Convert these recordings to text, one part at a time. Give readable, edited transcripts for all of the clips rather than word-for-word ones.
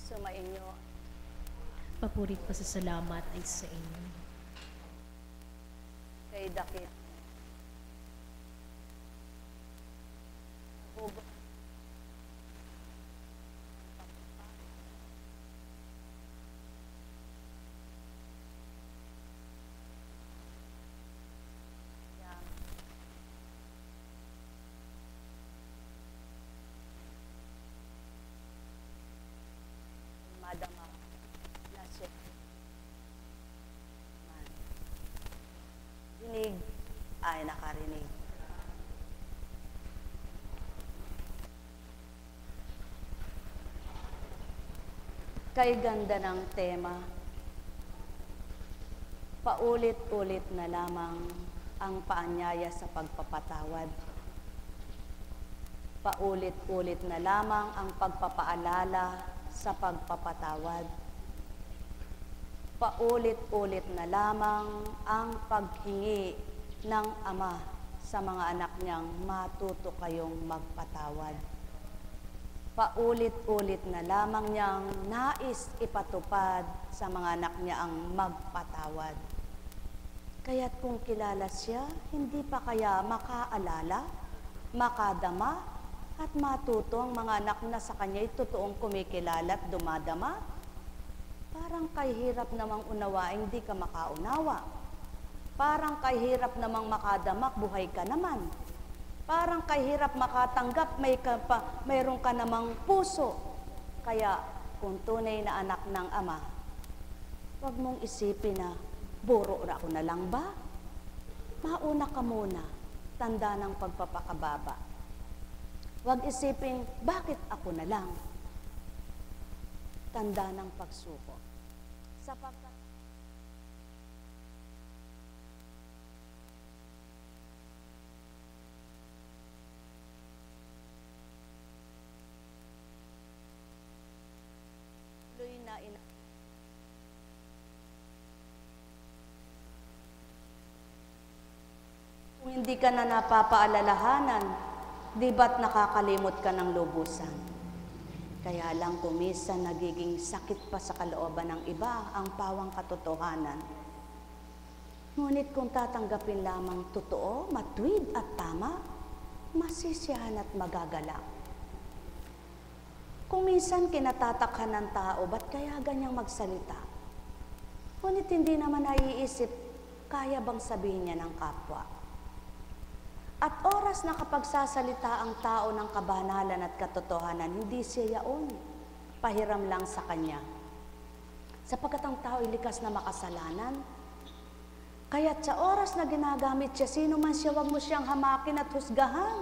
Sumainyo. Papurit pa sa salamat ay sa inyo. Kay dakit. Madama na siya. Dinig ay nakarinig. Kay ganda ng tema, paulit-ulit na lamang ang paanyaya sa pagpapatawad. Paulit-ulit na lamang ang pagpapaalala sa pagpapatawad. Paulit-ulit na lamang ang paghingi ng Ama sa mga anak niyang matuto kayong magpatawad. Paulit-ulit na lamang niyang nais ipatupad sa mga anak niya ang magpatawad. Kaya't kung kilala siya, hindi pa kaya makaalala, makadama, at matuto ang mga anak na sa kanya'y totoong kumikilala at dumadama? Parang kay hirap namang unawain, di ka makaunawa. Parang kay hirap namang makadamak, buhay ka naman. Parang kay hirap makatanggap, mayroon ka namang puso. Kaya kung tunay na anak ng Ama, huwag mong isipin na, buro na ako na lang ba? Mauna ka muna, tanda ng pagpapakababa. Huwag isipin, bakit ako na lang? Tanda ng pagsuko. Sapagkat tuloy na kung hindi ka na napapaalalahanan, di ba't nakakalimot ka ng lubusan? Kaya lang kumisan nagiging sakit pa sa kalooban ng iba ang pawang katotohanan. Ngunit kung tatanggapin lamang totoo, matuwid at tama, masisiyahan at magagalak. Kung minsan kinatatakhan ng tao, ba't kaya ganyang magsalita? Ngunit hindi naman naiisip, kaya bang sabihin niya ng kapwa? At oras na kapag sasalita ang tao ng kabanalan at katotohanan, hindi siya yaon. Pahiram lang sa kanya. Sapagkat ang tao ay likas na makasalanan. Kaya't sa oras na ginagamit siya, sino man siya, wag mo siyang hamakin at husgahan.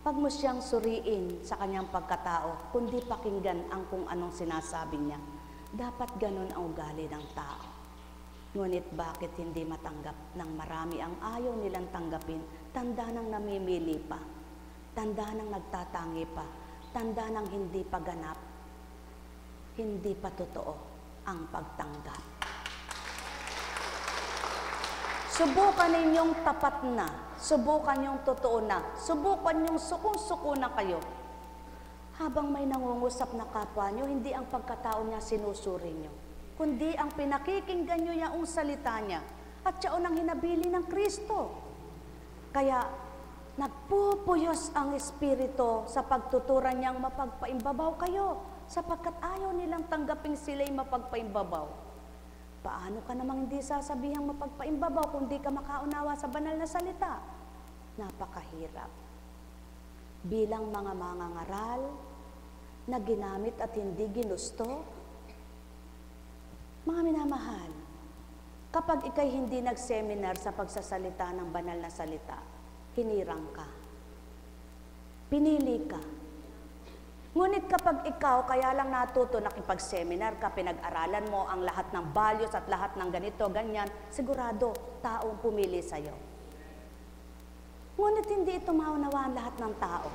Wag mo siyang suriin sa kanyang pagkatao, kundi pakinggan ang kung anong sinasabi niya. Dapat ganun ang ugali ng tao. Ngunit bakit hindi matanggap ng marami ang ayaw nilang tanggapin? Tanda ng namimili pa, tanda ng nagtatangi pa, tanda ng hindi pa ganap, hindi pa totoo ang pagtanggap. Subukan ninyong tapat na, subukan ninyong totoo na, subukan ninyong sukong-suko na kayo. Habang may nangungusap na kapwa nyo, hindi ang pagkatao niya sinusuri nyo, kundi ang pinakikinggan nyo yung salita niya at siya ang hinabili ng Kristo. Kaya nagpupuyos ang Espiritu sa pagtuturan niyang mapagpaimbabaw kayo sapagkat ayaw nilang tanggaping sila'y mapagpaimbabaw. Paano ka namang hindi sasabihang mapagpaimbabaw kung di ka makaunawa sa banal na salita? Napakahirap. Bilang mga mangangaral na ginamit at hindi ginusto, mga minamahal, kapag ikay hindi nag-seminar sa pagsasalita ng banal na salita, hinirang ka. Pinili ka. Ngunit kapag ikaw kaya lang natuto nakipag-seminar ka, pinag-aralan mo ang lahat ng values at lahat ng ganito, ganyan, sigurado, taong pumili sa'yo. Ngunit hindi ito maunawaan lahat ng tao.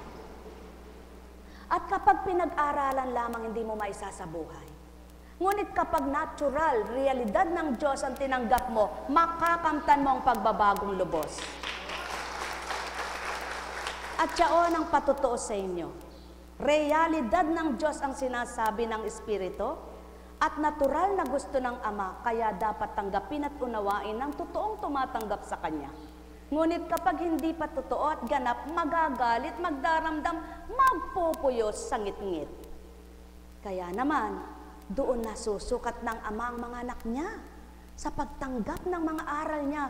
At kapag pinag-aralan lamang, hindi mo maisa sa buhay. Ngunit kapag natural, realidad ng Diyos ang tinanggap mo, makakamtan mo ang pagbabagong lubos. At yaon ang patotoo sa inyo. Realidad ng Diyos ang sinasabi ng Espiritu at natural na gusto ng Ama, kaya dapat tanggapin at unawain ng totoong tumatanggap sa Kanya. Ngunit kapag hindi pa totoo at ganap, magagalit, magdaramdam, magpupuyos sa ngit-ngit. Kaya naman, doon nasusukat ng Ama ang mga anak niya sa pagtanggap ng mga aral niya.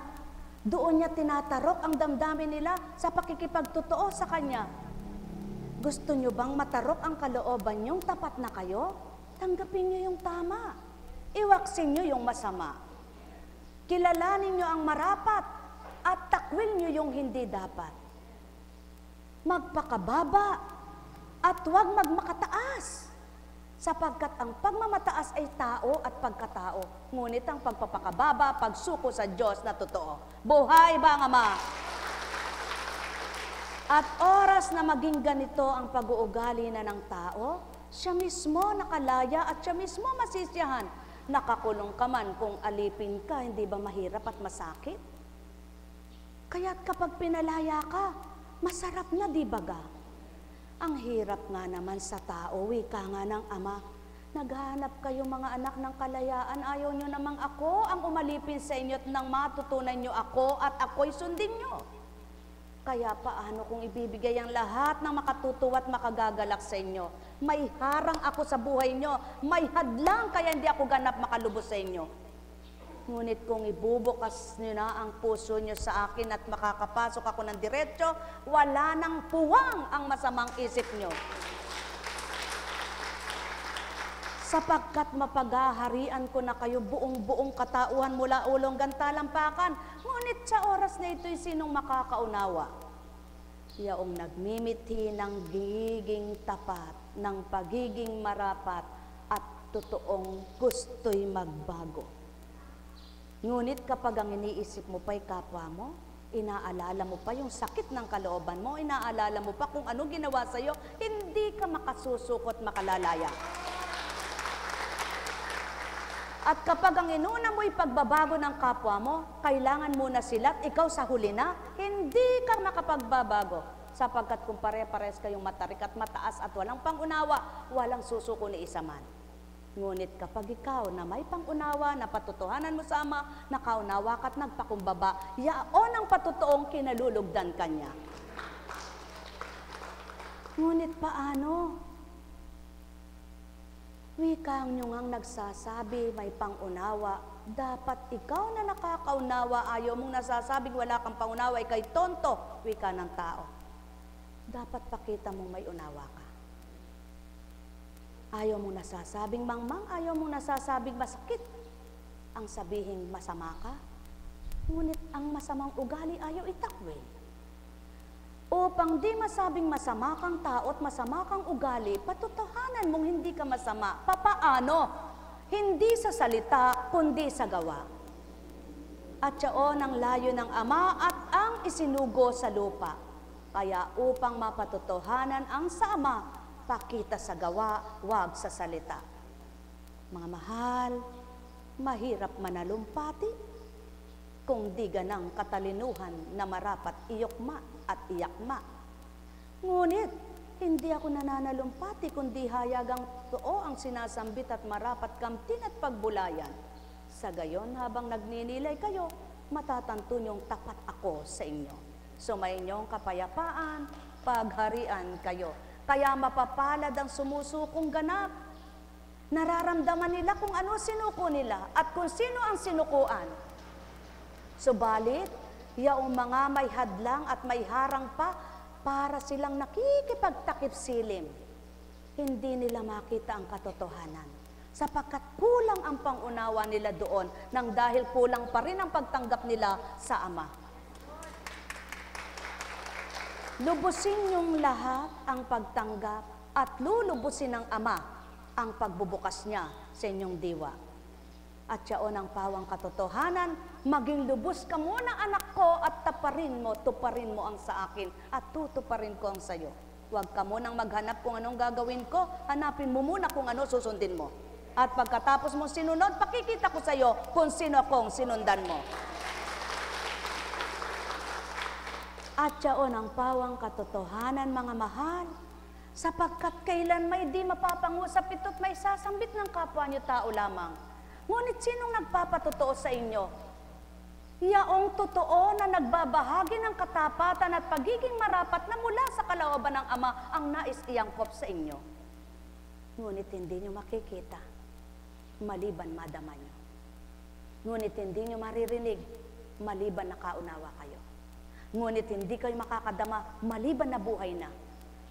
Doon niya tinatarok ang damdamin nila sa pakikipagtotoo sa Kanya. Gusto niyo bang matarok ang kalooban niyong tapat na kayo? Tanggapin niyo yung tama. Iwaksin niyo yung masama. Kilalanin niyo ang marapat at takwil niyo yung hindi dapat. Magpakababa at huwag magmakataas. Sapagkat ang pagmamataas ay tao at pagkatao, ngunit ang pagpapakababa, pagsuko sa Diyos na totoo. Buhay ba ang Ama? At oras na maging ganito ang pag-uugali na ng tao, siya mismo nakalaya at siya mismo masisiyahan. Nakakulong ka man kung alipin ka, hindi ba mahirap at masakit? Kaya't kapag pinalaya ka, masarap na, di ba ga? Ang hirap nga naman sa tao, wika nga ng Ama. Naghanap kayo mga anak ng kalayaan, ayaw nyo namang ako ang umalipin sa inyo at nang matutunan nyo ako at ako'y sundin nyo. Kaya paano kung ibibigay ang lahat ng makatutuwa at makagagalak sa inyo? May harang ako sa buhay nyo, may hadlang kaya hindi ako ganap makalubos sa inyo. Ngunit kung ibubukas nyo na ang puso nyo sa akin at makakapasok ako ng diretso, wala nang puwang ang masamang isip nyo. Sapagkat mapaghaharian ko na kayo buong-buong katauhan mula ulong gantalampakan, ngunit sa oras na ito'y sinong makakaunawa? Yaong nagmimithi ng giging tapat, ng pagiging marapat at totoong gusto'y magbago. Ngunit kapag ang iniisip mo pa'y kapwa mo, inaalala mo pa yung sakit ng kalooban mo, inaalala mo pa kung ano ginawa sa'yo, hindi ka makasusukot makalalaya. At kapag ang inuna mo'y pagbabago ng kapwa mo, kailangan muna sila at ikaw sa huli na, hindi ka makapagbabago. Sapagkat kung pare-pares kayong matarik at mataas at walang pangunawa, walang susuko ni isa man. Ngunit kapag ikaw na may pangunawa, na patutuhanan mo sa Ama, nakaunawa ka at nagpakumbaba, yaon ang patutuong kinalulugdan kanya. Ngunit paano? Wikang nyo ngang nagsasabi, may pangunawa, dapat ikaw na nakakaunawa, ayaw mong nasasabing wala kang pangunawa, ikay tonto, wika ng tao. Dapat pakita mong may unawa ka. Ayaw mong nasasabing mangmang, ayaw mong nasasabing masakit. Ang sabihing masama ka, ngunit ang masamang ugali ayaw itakwil. Upang di masabing masama kang tao at masama kang ugali, patutuhanan mong hindi ka masama. Papaano? Hindi sa salita, kundi sa gawa. At yaon ang layo ng Ama at ang isinugo sa lupa. Kaya upang mapatutuhanan ang sa Ama, pakita sa gawa, wag sa salita. Mga mahal, mahirap manalumpati kung di ganang katalinuhan na marapat iyokma at iyakma. Ngunit, hindi ako nananalumpati kundi hayagang totoo ang sinasambit at marapat kamtin at pagbulayan. Sa gayon, habang nagninilay kayo, matatanto niyong tapat ako sa inyo. Sumayin niyong kapayapaan, pagharian kayo. Kaya mapapalad ang sumusukong ganap Nararamdaman nila kung ano sinuko nila at kung sino ang sinukuan. Subalit, yaong mga may hadlang at may harang pa para silang nakikipagtakip silim, hindi nila makita ang katotohanan sapagkat kulang ang pangunawa nila doon nang dahil kulang pa rin ang pagtanggap nila sa Ama. Lubusin niyong lahat ang pagtanggap at lulubusin ng Ama ang pagbubukas niya sa inyong diwa. At yaon ang pawang katotohanan, maging lubos ka muna anak ko at tuparin mo ang sa akin at tutuparin ko ang sayo. Huwag ka munang maghanap kung anong gagawin ko, hanapin mo muna kung ano susundin mo. At pagkatapos mo sinunod, pakikita ko sa iyo kung sino akong sinundan mo. At yaon ang pawang katotohanan, mga mahal, sapagkat kailan may di mapapangusap ito't may sasambit ng kapwa niyo tao lamang. Ngunit sinong nagpapatotoo sa inyo? Yaong totoo na nagbabahagi ng katapatan at pagiging marapat na mula sa kalooban ng Ama ang nais iangkop sa inyo. Ngunit hindi niyo makikita, maliban madama niyo. Ngunit hindi niyo maririnig, maliban nakaunawa kayo. Ngunit hindi kayo makakadama, maliban na buhay na.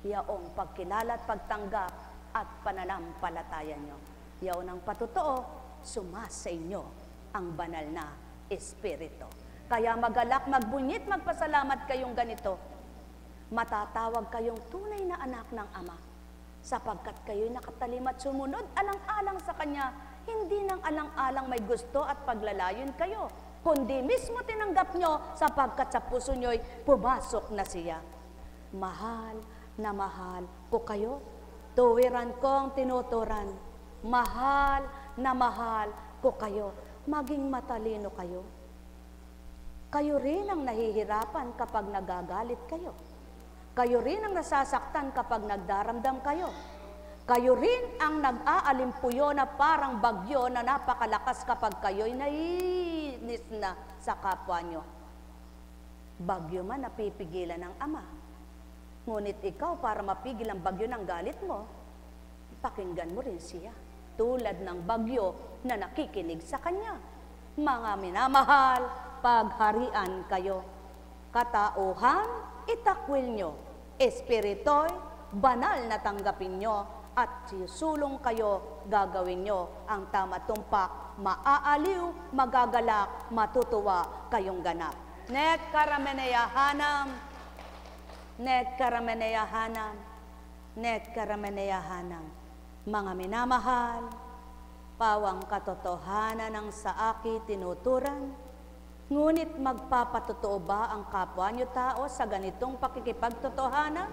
Yaong pagkilala at pagtanggap at pananampalataya nyo. Yaon ang patotoo, sumas sa inyo ang banal na Espiritu. Kaya magalak, magbunyit, magpasalamat kayong ganito. Matatawag kayong tunay na anak ng Ama, sapagkat kayo'y nakatalim at sumunod alang-alang sa Kanya, hindi nang alang-alang may gusto at paglalayon kayo, kundi mismo tinanggap nyo sapagkat sa puso nyo'y pumasok na siya. Mahal na mahal ko kayo, tuwiran kong tinuturan. Mahal na mahal ko kayo, maging matalino kayo. Kayo rin ang nahihirapan kapag nagagalit kayo. Kayo rin ang nasasaktan kapag nagdaramdam kayo. Kayo rin ang nag-aalimpuyo na parang bagyo na napakalakas kapag kayo'y naiinis na sa kapwa nyo. Bagyo man napipigilan ng Ama. Ngunit ikaw, para mapigil ang bagyo ng galit mo, pakinggan mo rin siya, tulad ng bagyo na nakikinig sa Kanya. Mga minamahal, pagharian kayo. Katauhan, itakwil nyo. Espirito'y banal na tanggapin nyo at sulong kayo, gagawin nyo ang tama tumpak, maaaliw, magagalak, matutuwa kayong ganap. Nek karameneyahanam, Nek karameneyahanam, Nek karameneyahanam. Mga minamahal, pawang katotohanan ang sa aki tinuturan, ngunit magpapatotoo ba ang kapwa niyo tao sa ganitong pakikipagtotohanan?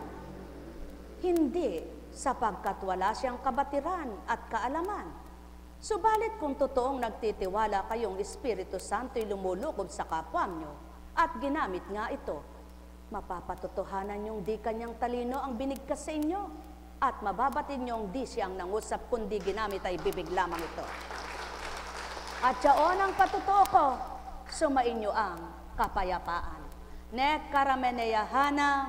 Hindi, sapagkat wala siyang kabatiran at kaalaman. Subalit kung totoong nagtitiwala kayong Espiritu Santo'y lumulukob sa kapwa niyo at ginamit nga ito, mapapatotohanan niyong di kanyang talino ang binigkas sa inyo at mababatid niyong di siyang nangusap kundi ginamit ay bibig lamang ito. At yaon ang patotoo ko, sumainyo ang kapayapaan. Nek karameneyahanam,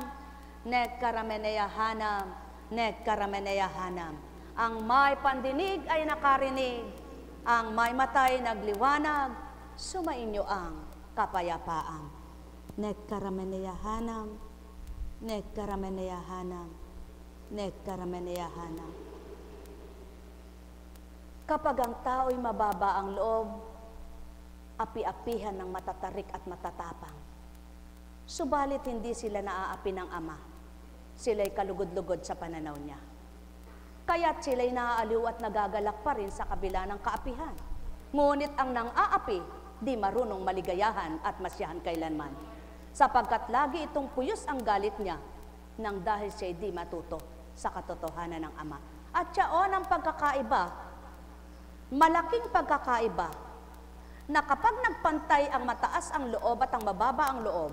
Nek karameneyahanam, Nek karameneyahanam. Ang may pandinig ay nakarinig, ang may matay nagliwanag, sumainyo ang kapayapaan. Nek karameneyahanam, Nek karameneyahanam, Nek karameneyahanam. Kapag ang tao'y mababa ang loob, api-apihan ng matatarik at matatapang. Subalit hindi sila naaapi ng Ama. Sila'y kalugod-lugod sa pananaw niya. Kaya't sila'y naaaliw at nagagalak pa rin sa kabila ng kaapihan. Ngunit ang nang-aapi, di marunong maligayahan at masyahan kailanman. Sapagkat lagi itong puyos ang galit niya nang dahil siya'y di matuto sa katotohanan ng Ama. At yaon ang pagkakaiba, malaking pagkakaiba, na kapag nagpantay ang mataas ang loob at ang mababa ang loob,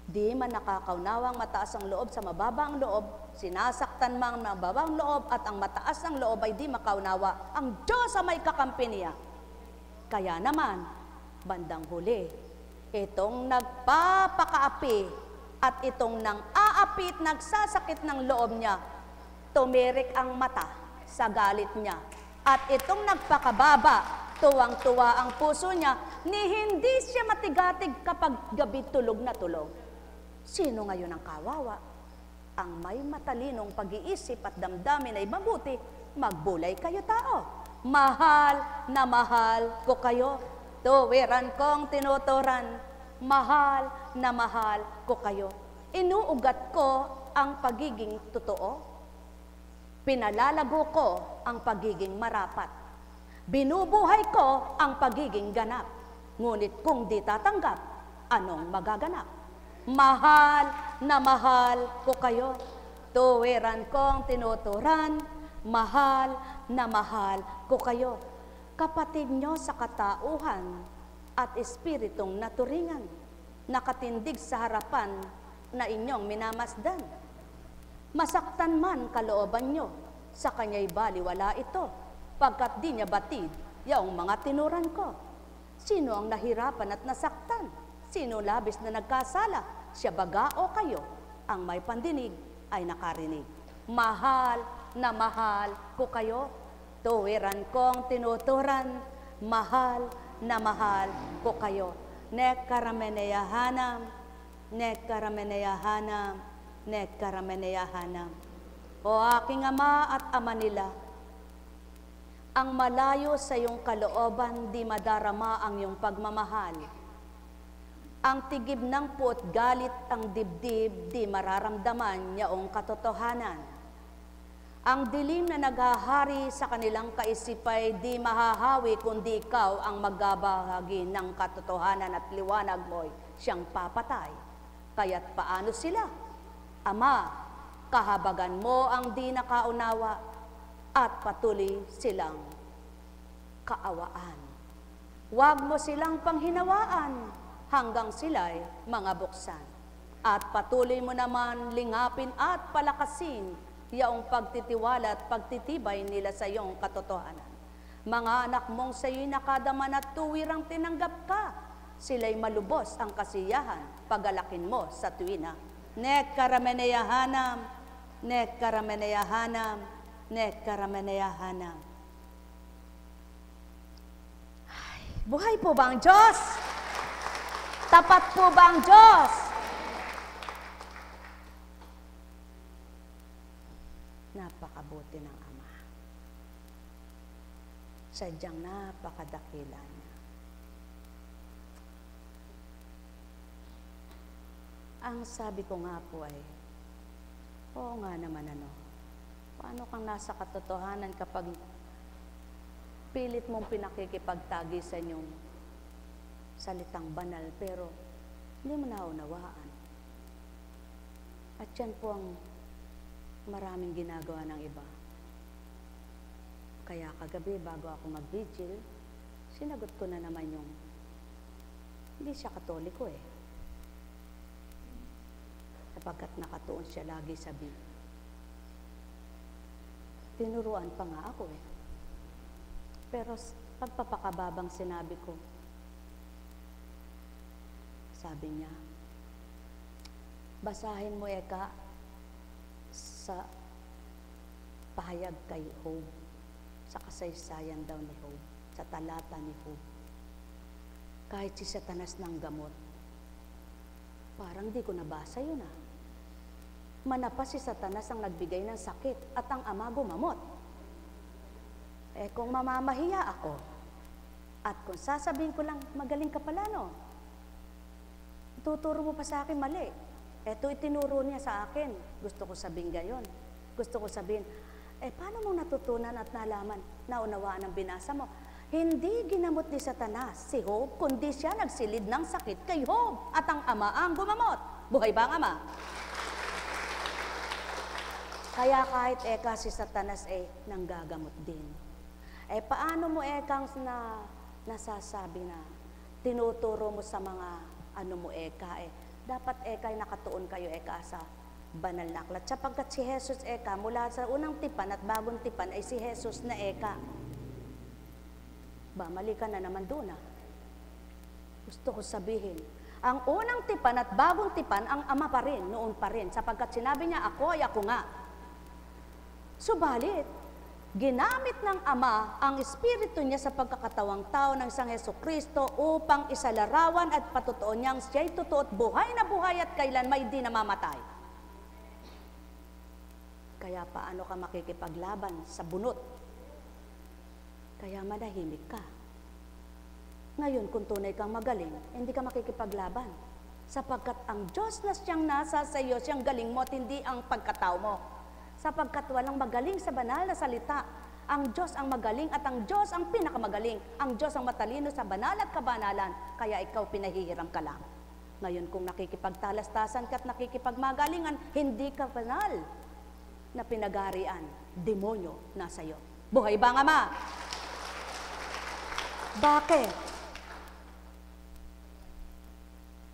di man nakakaunawang mataas ang loob sa mababa ang loob, sinasaktan man ang mababa ang loob at ang mataas ang loob ay di makaunawa, ang Diyos ang may kakampi niya. Kaya naman, bandang huli, itong nagpapakaapi at itong nang-aapit, nagsasakit ng loob niya, tumirik ang mata sa galit niya. At itong nagpakababa, tuwang-tuwa ang puso niya, ni hindi siya matigatig kapag gabi tulog na tulog. Sino ngayon ang kawawa? Ang may matalinong pag-iisip at damdamin ay mabuti, magbulay kayo tao. Mahal na mahal ko kayo, tuwiran kong tinuturan, mahal na mahal ko kayo. Inuugat ko ang pagiging totoo. Pinalalago ko ang pagiging marapat. Binubuhay ko ang pagiging ganap. Ngunit kung di tatanggap, anong magaganap? Mahal na mahal ko kayo. Tuwiran kong tinuturan, mahal na mahal ko kayo. Kapatid nyo sa katauhan at espiritong naturingan, nakatindig sa harapan na inyong minamasdan. Masaktan man kalooban nyo, sa kanya'y baliwala ito, pagkat di niya batid yaong mga tinuran ko. Sino ang nahirapan at nasaktan? Sino labis na nagkasala? Siya baga o kayo? Ang may pandinig ay nakarinig. Mahal na mahal ko kayo, tuwiran kong tinuturan, mahal na mahal ko kayo. Nekarameneyahanam, nekarameneyahanam, nekarameneyahanam. O aking Ama at Ama nila, ang malayo sa iyong kalooban, di madarama ang iyong pagmamahal. Ang tigib ng puot galit ang dibdib, di mararamdaman yaong katotohanan. Ang dilim na naghahari sa kanilang kaisipay, di mahahawi kundi ikaw ang magbabahagi ng katotohanan at liwanag mo'y siyang papatay. Kaya't paano sila? Ama, kahabagan mo ang di nakaunawa at patuloy silang kaawaan. Huwag mo silang panghinawaan hanggang sila'y mga buksan. At patuloy mo naman lingapin at palakasin yaong pagtitiwala at pagtitibay nila sa iyong katotohanan. Mga anak mong sa iyo'y nakadaman at tuwirang tinanggap ka, sila'y malubos ang kasiyahan, pagalakin mo sa tuwina. Nekarameneyahanam, nekarameneyahanam, nekarameneyahanam. Buhay po ba ang Diyos? Tapat po ba ang Diyos? Napakabuti ng Ama. Sadyang napakadakila niya. Ang sabi ko nga po ay, oo nga naman paano kang nasa katotohanan kapag pilit mong pinakikipagtagi sa inyong salitang banal, pero hindi mo naunawaan. At yan po ang maraming ginagawa ng iba. Kaya kagabi, bago ako mag-vigil, sinagot ko na naman yung, hindi siya Katoliko sapagkat nakatuon siya lagi sa Biblia. Tinuruan pa nga ako Pero pagpapakababang sinabi ko, sabi niya, basahin mo sa pahayag kay Job, sa kasaysayan daw ni Job, sa talata ni Job. Kahit si Satanas ng gamot, parang di ko nabasa yun Manapas si Satanas ang nagbigay ng sakit at ang Ama gumamot. Kung mamamahiya ako, at kung sasabihin ko lang, magaling ka pala tuturo mo pa sa akin mali. Ito itinuro niya sa akin. Gusto ko sabihin gayon. Gusto ko sabihin, paano mong natutunan at nalaman, naunawaan ang binasa mo? Hindi ginamot ni Satanas si Job, kundi siya nagsilid ng sakit kay Job at ang Ama ang gumamot. Buhay ba ang Ama? Kaya kahit si Satanas nanggagamot din. Paano mo nasasabi na tinuturo mo sa mga dapat nakatuon kayo sa banal na aklat. Sapagkat si Jesus mula sa unang tipan at bagong tipan ay si Jesus na mali ka na naman doon Gusto ko sabihin, ang unang tipan at bagong tipan ang Ama pa rin, noon pa rin, sapagkat sinabi niya, ako ay ako nga. Subalit, ginamit ng Ama ang Espiritu niya sa pagkakatawang tao ng isang Hesukristo upang isalarawan at patutuon niyang siya'y totoo at buhay na buhay at kailanman di namamatay. Kaya paano ka makikipaglaban sa bunot? Kaya manahimik ka. Ngayon, kung tunay kang magaling, hindi ka makikipaglaban. Sapagkat ang Diyos na siyang nasa sa iyo, siyang galing mo at hindi ang pagkatao mo. Sapagkat walang magaling sa banal na salita. Ang Diyos ang magaling at ang Diyos ang pinakamagaling. Ang Diyos ang matalino sa banal at kabanalan, kaya ikaw pinahihiram ka lang. Ngayon kung nakikipagtalastasan ka at nakikipagmagalingan, hindi ka banal na pinagarian, demonyo nasa iyo. Buhay ba ang Ama? Bakit?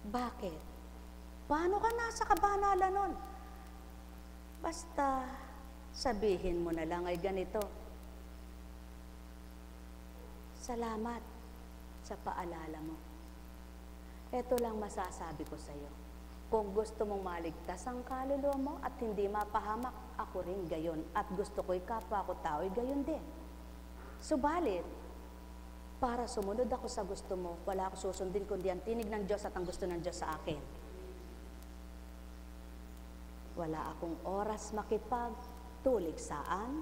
Bakit? Paano ka nasa kabanalan nun? Basta sabihin mo na lang ay ganito. Salamat sa paalala mo. Ito lang masasabi ko sa iyo. Kung gusto mong maligtas ang kaluluwa mo at hindi mapahamak, ako rin gayon. At gusto ko'y kapwa ko tao'y gayon din. Subalit, para sumunod ako sa gusto mo, wala ako susundin kundi ang tinig ng Diyos at ang gusto ng Diyos sa akin. Wala akong oras makipagtulig saan.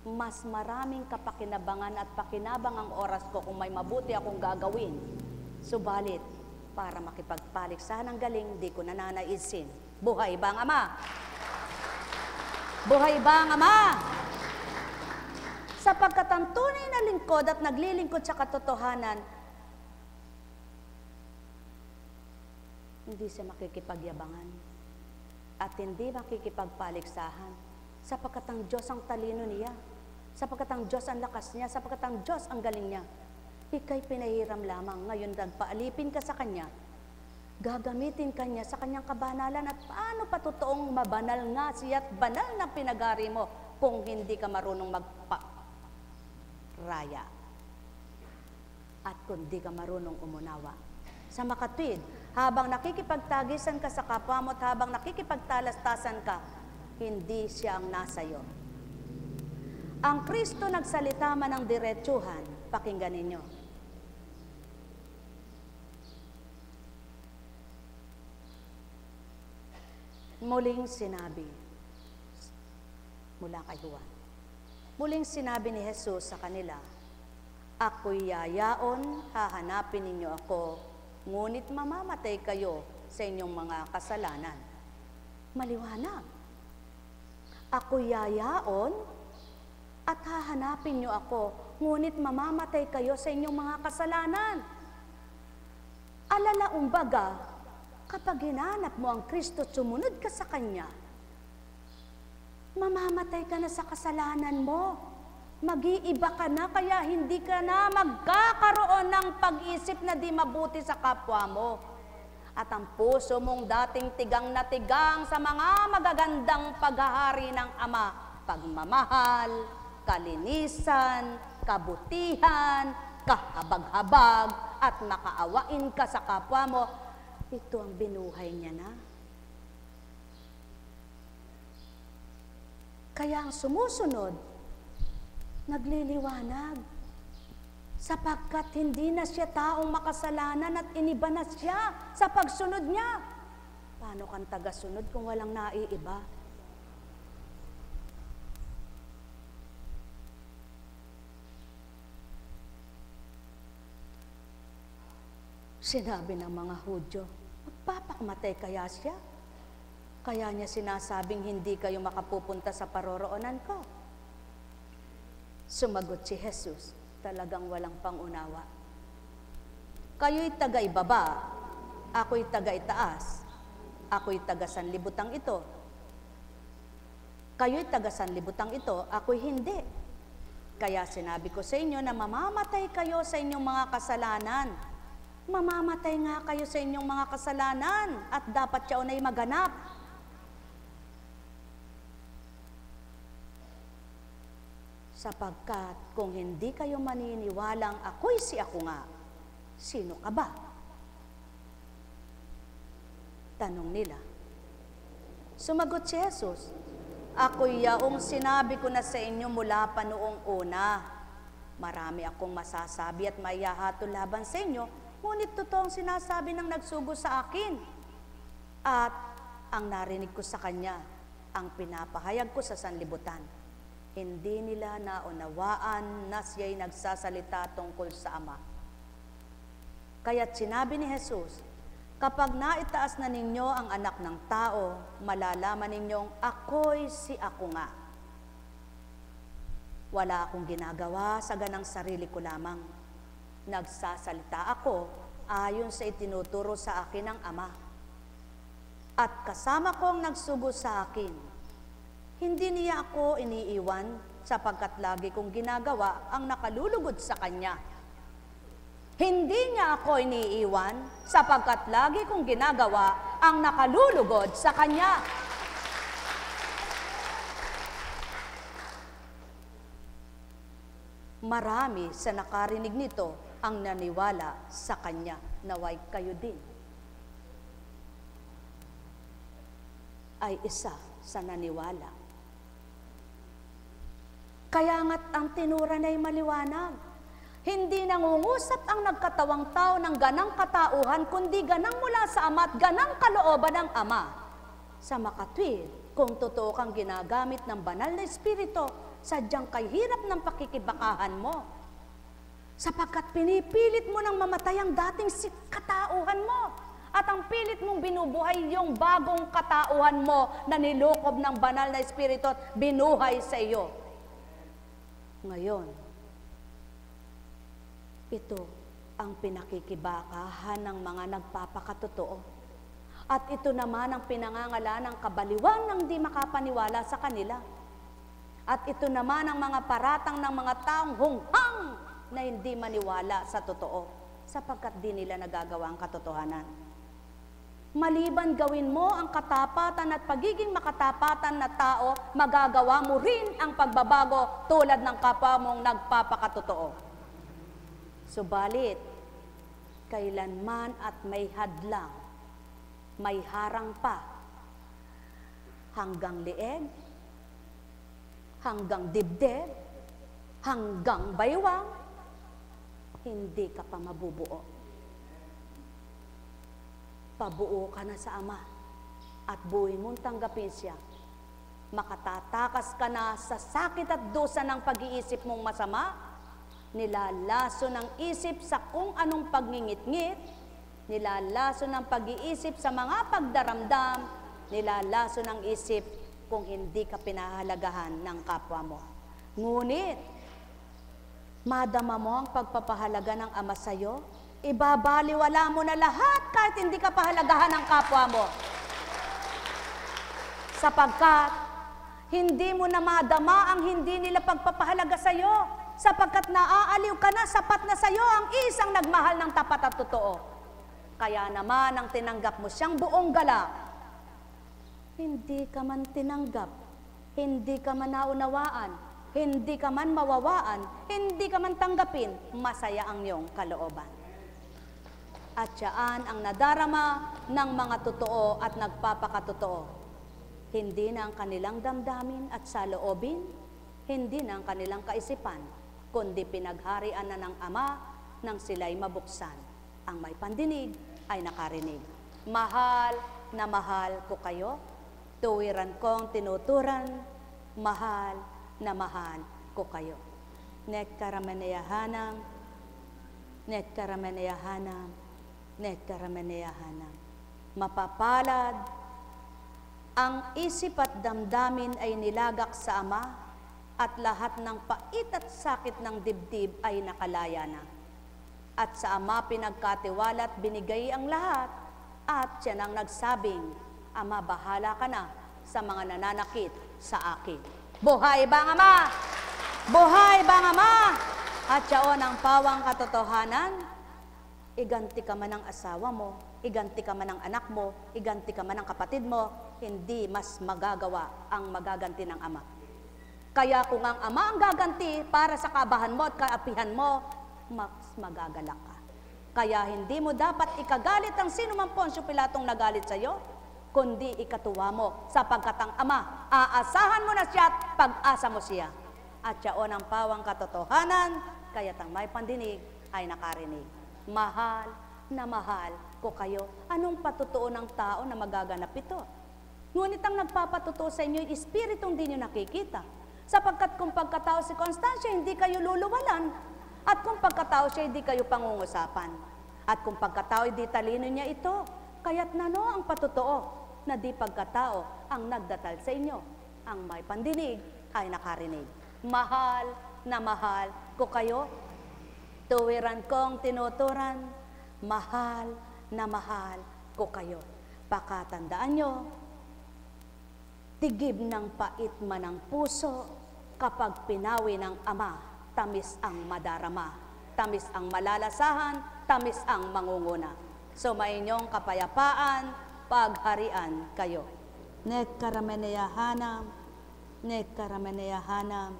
Mas maraming kapakinabangan at pakinabang ang oras ko kung may mabuti akong gagawin. Subalit, para makipagpaliksahan ng galing, di ko nananaisin. Buhay ba ang Ama? Buhay ba ang Ama? Sapagkat ang tunay na lingkod at naglilingkod sa katotohanan, hindi siya makikipagyabangan at hindi makikipagpaliksahan, sapagkat ang Diyos ang talino niya, sapagkat ang Diyos ang lakas niya, sapagkat ang Diyos ang galing niya. Ika'y pinahiram lamang. Ngayon, nagpaalipin ka sa Kanya, gagamitin ka niya sa Kanyang kabanalan. At paano pa totoong mabanal nga siya at banal na pinagari mo kung hindi ka marunong magparaya at kung di ka marunong umunawa? Sa makatwid, habang nakikipagtagisan ka sa kapwa mo at habang nakikipagtalastasan ka, hindi siya ang nasa iyo. Ang Kristo nagsalita man ng diretsuhan, pakinggan ninyo. Muling sinabi, mula kay Juan, muling sinabi ni Jesus sa kanila, ako'y yayaon, hahanapin ninyo ako, ngunit mamamatay kayo sa inyong mga kasalanan. Maliwanag. Ako'y yayaon at hahanapin nyo ako, ngunit mamamatay kayo sa inyong mga kasalanan. Alalaumbaga, kapag hinanap mo ang Kristo, sumunod ka sa Kanya, mamamatay ka na sa kasalanan mo. Mag-iiba ka na, kaya hindi ka na magkakaroon ng pag-isip na di mabuti sa kapwa mo. At ang puso mong dating tigang na tigang sa mga magagandang paghahari ng Ama, pagmamahal, kalinisan, kabutihan, kahabag-habag, at makaawain ka sa kapwa mo, ito ang binuhay niya na. Kaya ang sumusunod, nagliliwanag, sapagkat hindi na siya taong makasalanan at iniba na siya sa pagsunod niya. Paano kang tagasunod kung walang naiiba? Sinabi ng mga Hudyo, magpapakamatay kaya siya? Kaya niya sinasabing hindi kayo makapupunta sa paroroonan ko. Sumagot si Jesus, talagang walang pangunawa. Kayo'y taga-ibaba, ako'y taga-itaas, ako'y taga-sanlibutang ito. Kayo'y taga-sanlibutang ito, ako'y hindi. Kaya sinabi ko sa inyo na mamamatay kayo sa inyong mga kasalanan. Mamamatay nga kayo sa inyong mga kasalanan at dapat yaon ay maganap. Sapagkat kung hindi kayo maniniwalang ako'y si ako nga, sino ka ba? Tanong nila. Sumagot si Jesus, Ako'y yaong sinabi ko na sa inyo mula pa noong una. Marami akong masasabi at maihahatol laban sa inyo, ngunit totoong sinasabi ng nagsugo sa akin. At ang narinig ko sa kanya, ang pinapahayag ko sa sanlibutan. Hindi nila naunawaan na siya'y nagsasalita tungkol sa Ama. Kaya't sinabi ni Jesus, kapag naitaas na ninyo ang anak ng tao, malalaman ninyong ako'y si ako nga. Wala akong ginagawa sa ganang sarili ko lamang. Nagsasalita ako ayon sa itinuturo sa akin ng Ama. At kasama ko ang nagsugo sa akin. Hindi niya ako iniiwan sapagkat lagi kong ginagawa ang nakalulugod sa Kanya. Hindi niya ako iniiwan sapagkat lagi kong ginagawa ang nakalulugod sa Kanya. Marami sa nakarinig nito ang naniwala sa Kanya. Naway kayo din ay isa sa naniwala. Kaya nga't ang tinuran ay maliwanag. Hindi nangungusap ang nagkatawang tao ng ganang katauhan, kundi ganang mula sa Ama at ganang kalooban ng Ama. Sa makatwid, kung totoo kang ginagamit ng banal na Espiritu, sadyang kay hirap ng pakikibakahan mo. Sapagkat pinipilit mo nang mamatay ang dating katauhan mo. At ang pilit mong binubuhay yung bagong katauhan mo na nilukob ng banal na Espiritu at binuhay sa iyo. Ngayon, ito ang pinakikibakahan ng mga nagpapakatotoo. At ito naman ang pinangangalan ng kabaliwan ng di makapaniwala sa kanila. At ito naman ang mga paratang ng mga taong hunghang na hindi maniwala sa totoo, sapagkat di nila nagagawa ang katotohanan. Maliban gawin mo ang katapatan at pagiging makatapatan na tao, magagawa mo rin ang pagbabago tulad ng kapwa mong nagpapakatotoo. Subalit, kailanman at may hadlang, may harang pa, hanggang lieg, hanggang dibdib, hanggang baywang, hindi ka pa mabubuo. Pabuo ka na sa Ama at buhay mong tanggapin siya. Makatatakas ka na sa sakit at dusa ng pag-iisip mong masama. Nilalaso ng isip sa kung anong pagngingit-ngit, nilalaso ng pag-iisip sa mga pagdaramdam, nilalaso ng isip kung hindi ka pinahalagahan ng kapwa mo. Ngunit, madama mo ang pagpapahalaga ng Ama sa'yo, ibabaliwala mo na lahat kahit hindi ka pahalagahan ng kapwa mo. Sapagkat, hindi mo na madama ang hindi nila pagpapahalaga sa'yo. Sapagkat naaaliw ka na, sapat na sa'yo ang isang nagmahal ng tapat at totoo. Kaya naman ang tinanggap mo siyang buong galak. Hindi ka man tinanggap, hindi ka man naunawaan, hindi ka man mawawaan, hindi ka man tanggapin, masaya ang iyong kalooban. At siyaan ang nadarama ng mga totoo at nagpapakatotoo. Hindi na ang kanilang damdamin at saloobin, hindi na ang kanilang kaisipan, kundi pinagharian na ng Ama nang sila'y mabuksan. Ang may pandinig ay nakarinig. Mahal na mahal ko kayo, tuwiran kong tinuturan, mahal na mahal ko kayo. Nekkarameneyahanam, nekkarameneyahanam, nekkarameneyahanam. Mapapalad, ang isip at damdamin ay nilagak sa Ama, at lahat ng pait at sakit ng dibdib ay nakalaya na. At sa Ama pinagkatiwala at binigay ang lahat, at siya nang nagsabing, Ama, bahala ka na sa mga nananakit sa akin. Buhay bang Ama? Buhay bang Ama? At siyaon ang pawang katotohanan, iganti ka man ng asawa mo, iganti ka man ng anak mo, iganti ka man ng kapatid mo, hindi mas magagawa ang magaganti ng Ama. Kaya kung ang Ama ang gaganti para sa kabahan mo at kaapihan mo, mas magagalak ka. Kaya hindi mo dapat ikagalit ang sino man Poncio Pilatong nagalit sa iyo, kundi ikatuwa mo, sapagkat ang Ama, aasahan mo na siya at pag-asa mo siya. At yaon ang pawang katotohanan, kaya't ang may pandinig ay nakarinig. Mahal na mahal ko kayo. Anong patutuo ng tao na magaganap ito? Ngunit ang nagpapatutuo sa inyo, espiritong di nyo nakikita. Sapagkat kung pagkatao si Constancia, hindi kayo luluwalan. At kung pagkatao siya, hindi kayo pangungusapan. At kung pagkatao, hindi talino niya ito. Kaya't nano ang patutuo na di pagkatao ang nagdatal sa inyo. Ang may pandinig ay nakarinig. Mahal na mahal ko kayo. Tuwiran kong tinuturan. Mahal na mahal ko kayo. Pakatandaan nyo, tigib ng pait man ang puso, kapag pinawi ng Ama, tamis ang madarama, tamis ang malalasahan, tamis ang mangunguna. So mainyong kapayapaan, pagharian kayo. Nekkarameneyahanam, nekkarameneyahanam,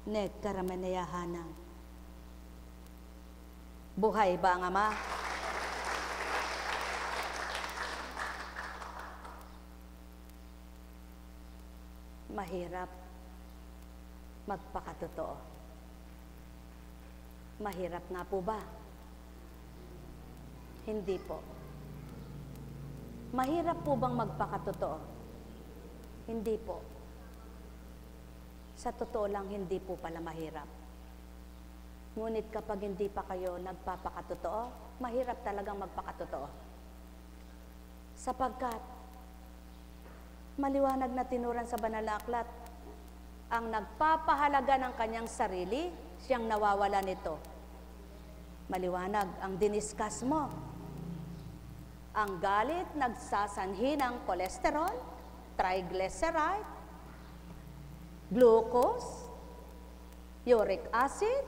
nekkarameneyahanam. Buhay ba ang Ama? Mahirap magpakatotoo. Mahirap nga po ba? Hindi po. Mahirap po bang magpakatotoo? Hindi po. Sa totoo lang, hindi po pala mahirap. Ngunit kapag hindi pa kayo nagpapakatotoo, mahirap talagang magpakatotoo. Sapagkat maliwanag na tinuran sa banal na aklat, ang nagpapahalaga ng kanyang sarili, siyang nawawala nito. Maliwanag ang diniskas mo. Ang galit nagsasanhi ng cholesterol, triglyceride, glucose, uric acid,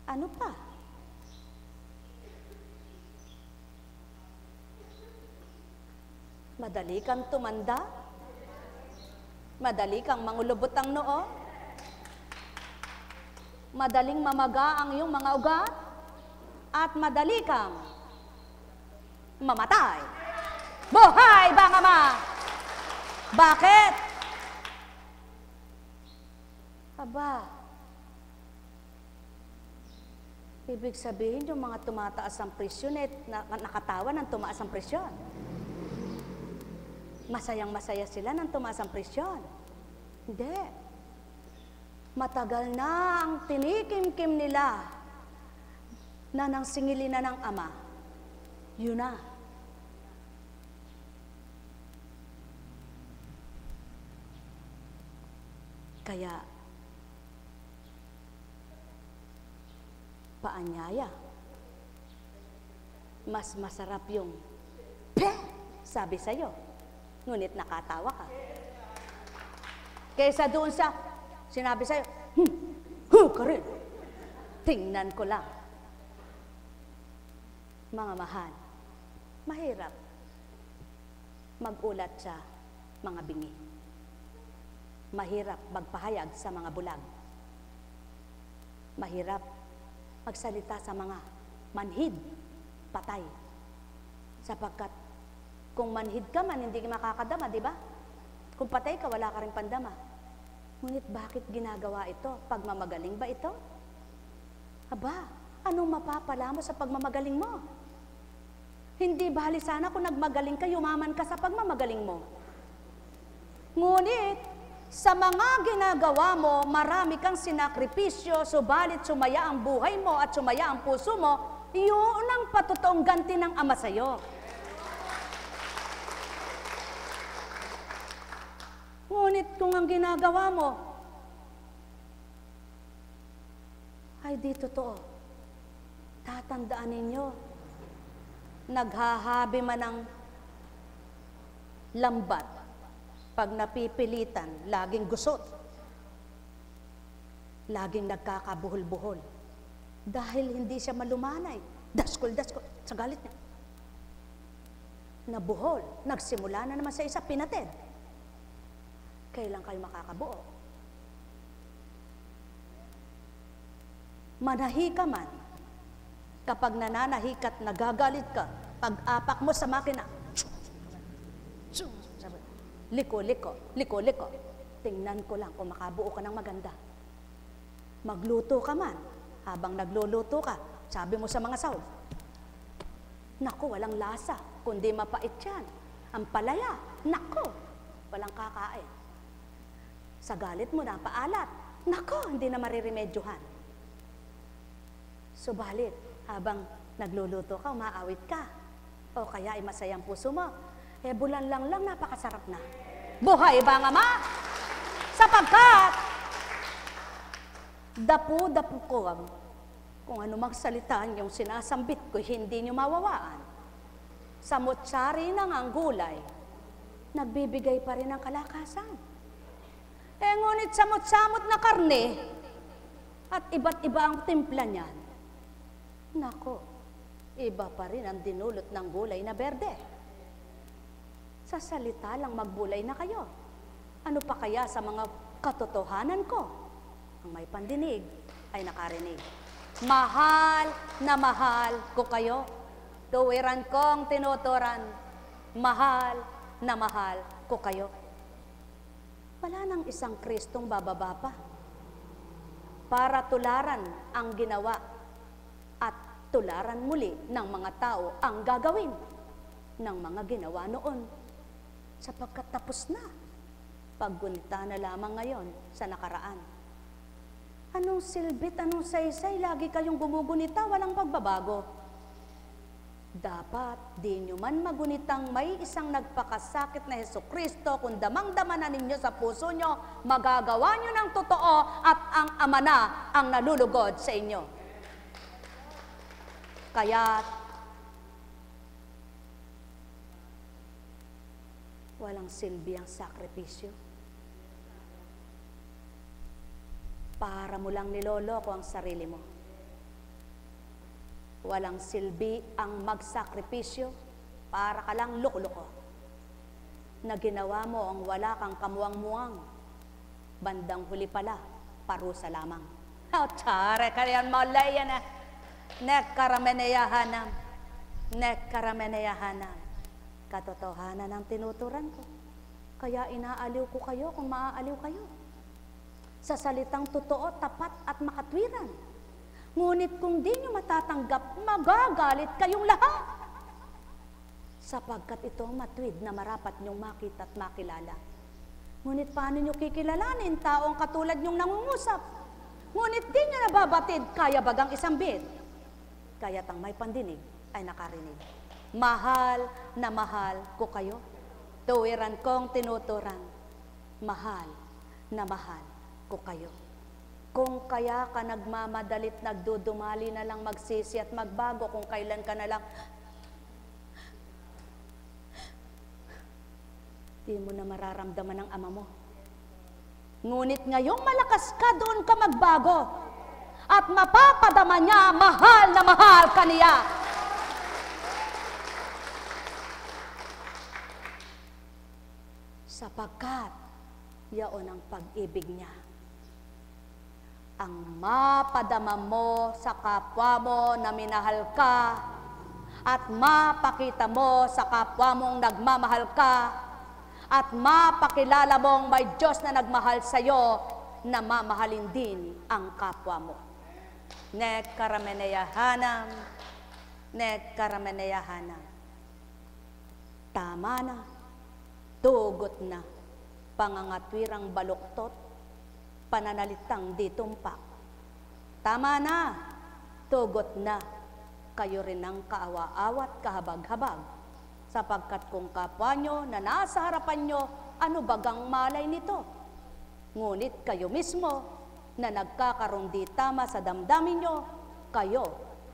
ano pa? Madali kang tumanda, madali kang mangulubot ang noo, madaling mamaga ang iyong mga ugat, at madali kang mamatay. Buhay ba ang Ama? Bakit? Aba, ibig sabihin yung mga tumataas ang presyon, nakatawa ng tumaas ang presyon. Masayang-masaya sila nang tumaas ang presyon. Hindi. Matagal na ang tinikim-kim nila na nang singilin na ng Ama. Yun na. Kaya, paanyaya. Mas masarap yung "Peh!" sabi sa'yo. Ngunit nakatawa ka. Kaysa doon sa sinabi sa'yo, ka rin. Tingnan ko lang. Mga mahal, mahirap magulat sa mga bingi. Mahirap magpahayag sa mga bulag. Mahirap magsalita sa mga manhid, patay. Sapagkat kung manhid ka man, hindi ka makakadama, di ba? Kung patay ka, wala ka rin pandama. Ngunit bakit ginagawa ito? Pagmamagaling ba ito? Aba, anong mapapala mo sa pagmamagaling mo? Hindi bali sana kung nagmagaling ka, yumaman ka sa pagmamagaling mo. Ngunit, sa mga ginagawa mo, marami kang sinakripisyo, subalit sumaya ang buhay mo at sumaya ang puso mo, yun ang patotoong ganti ng Ama sa'yo. Ngunit kung ang ginagawa mo ay di totoo, tatandaan ninyo, naghahabi man ng lambat, pag napipilitan, laging gusot, laging nagkakabuhol-buhol, dahil hindi siya malumanay, daskol-daskol, sa galit niya. Nabuhol, nagsimula na naman sa isa, pinatid. Kailan kayo makakabuo? Manahi ka man, kapag nananahi ka at nagagalit ka, Pag-apak mo sa makina, liko. Tingnan ko lang kung makabuo ka ng maganda. Magluto ka man, habang nagluluto ka, sabi mo sa mga sahog, naku, walang lasa, kundi mapait yan. Ang palaya, naku, walang kakain. Sa galit mo na, paalat, naku, hindi na maririmedyohan. Subalit, habang nagluluto ka, umaawit ka, o kaya ay masayang puso mo, bulan lang napakasarap na. Buhay ba nga ma? Sapagkat, dapu-dapu ko kung ano magsalitaan yung sinasambit ko, hindi nyo mawawaan. Sa motsari ng ang gulay, nagbibigay pa rin ng kalakasan. Ngunit samot-samot na karne, at iba't iba ang timpla niyan, nako, iba pa rin ang dinulot ng gulay na berde. Sa salita lang magbulay na kayo. Ano pa kaya sa mga katotohanan ko? Ang may pandinig ay nakarinig. Mahal na mahal ko kayo. Tuwiran kong tinuturan. Mahal na mahal ko kayo. Wala nang isang Kristong bababa pa para tularan ang ginawa at tularan muli ng mga tao ang gagawin ng mga ginawa noon, sapagkat tapos na. Paggunita na lamang ngayon sa nakaraan. Anong silbit, anong saysay, lagi kayong gumugunita, walang pagbabago. Dapat di nyo man magunitang may isang nagpakasakit na Hesukristo, kung damang-dama na ninyo sa puso nyo, magagawa nyo ng totoo at ang Ama na ang nalulugod sa inyo. Kaya walang silbi ang sakripisyo. Para mo lang niloloko ang sarili mo. Walang silbi ang magsakripisyo para ka lang loko-loko. Na ginawa mo ang wala kang kamuang-muang. Bandang huli pala, parusa lamang. Tsare, kariyan mo layan na. Nekkarameneyahanam. Katotohanan ang tinuturan ko. Kaya inaaliw ko kayo kung maaaliw kayo. Sa salitang totoo, tapat at makatwiran. Ngunit kung di nyo matatanggap, magagalit kayong lahat. Sapagkat ito ang matwid na marapat nyong makita at makilala. Ngunit paano nyo kikilalanin taong katulad nyong nangungusap? Ngunit di nyo nababatid, kaya bagang isang bid. Kaya't ang may pandinig ay nakarinig. Mahal na mahal ko kayo. Tuwiran kong tinuturan. Mahal na mahal ko kayo. Kung kaya ka nagmamadalit, nagdudumali na lang magsisi at magbago, kung kailan ka na lang, di mo na mararamdaman ng Ama mo. Ngunit ngayong malakas ka, doon ka magbago at mapapadama niya, mahal na mahal ka niya. Sapagkat yaon ang pag-ibig niya. Ang mapadama mo sa kapwa mo na minahal ka at mapakita mo sa kapwa mong nagmamahal ka at mapakilala mong may Diyos na nagmahal sa iyo na mamahalin din ang kapwa mo. Nekkarameneyahanam, nekkarameneyahanam. Tama na, tugot na, pangangatwirang baluktot, pananalitang di tumpak. Tama na, tugot na, kayo rin ang kaawa-awat, kahabag-habag, sapagkat kung kapwa nyo na nasa harapan nyo, ano bagang malay nito? Ngunit kayo mismo na nagkakaroon di tama sa damdamin nyo, kayo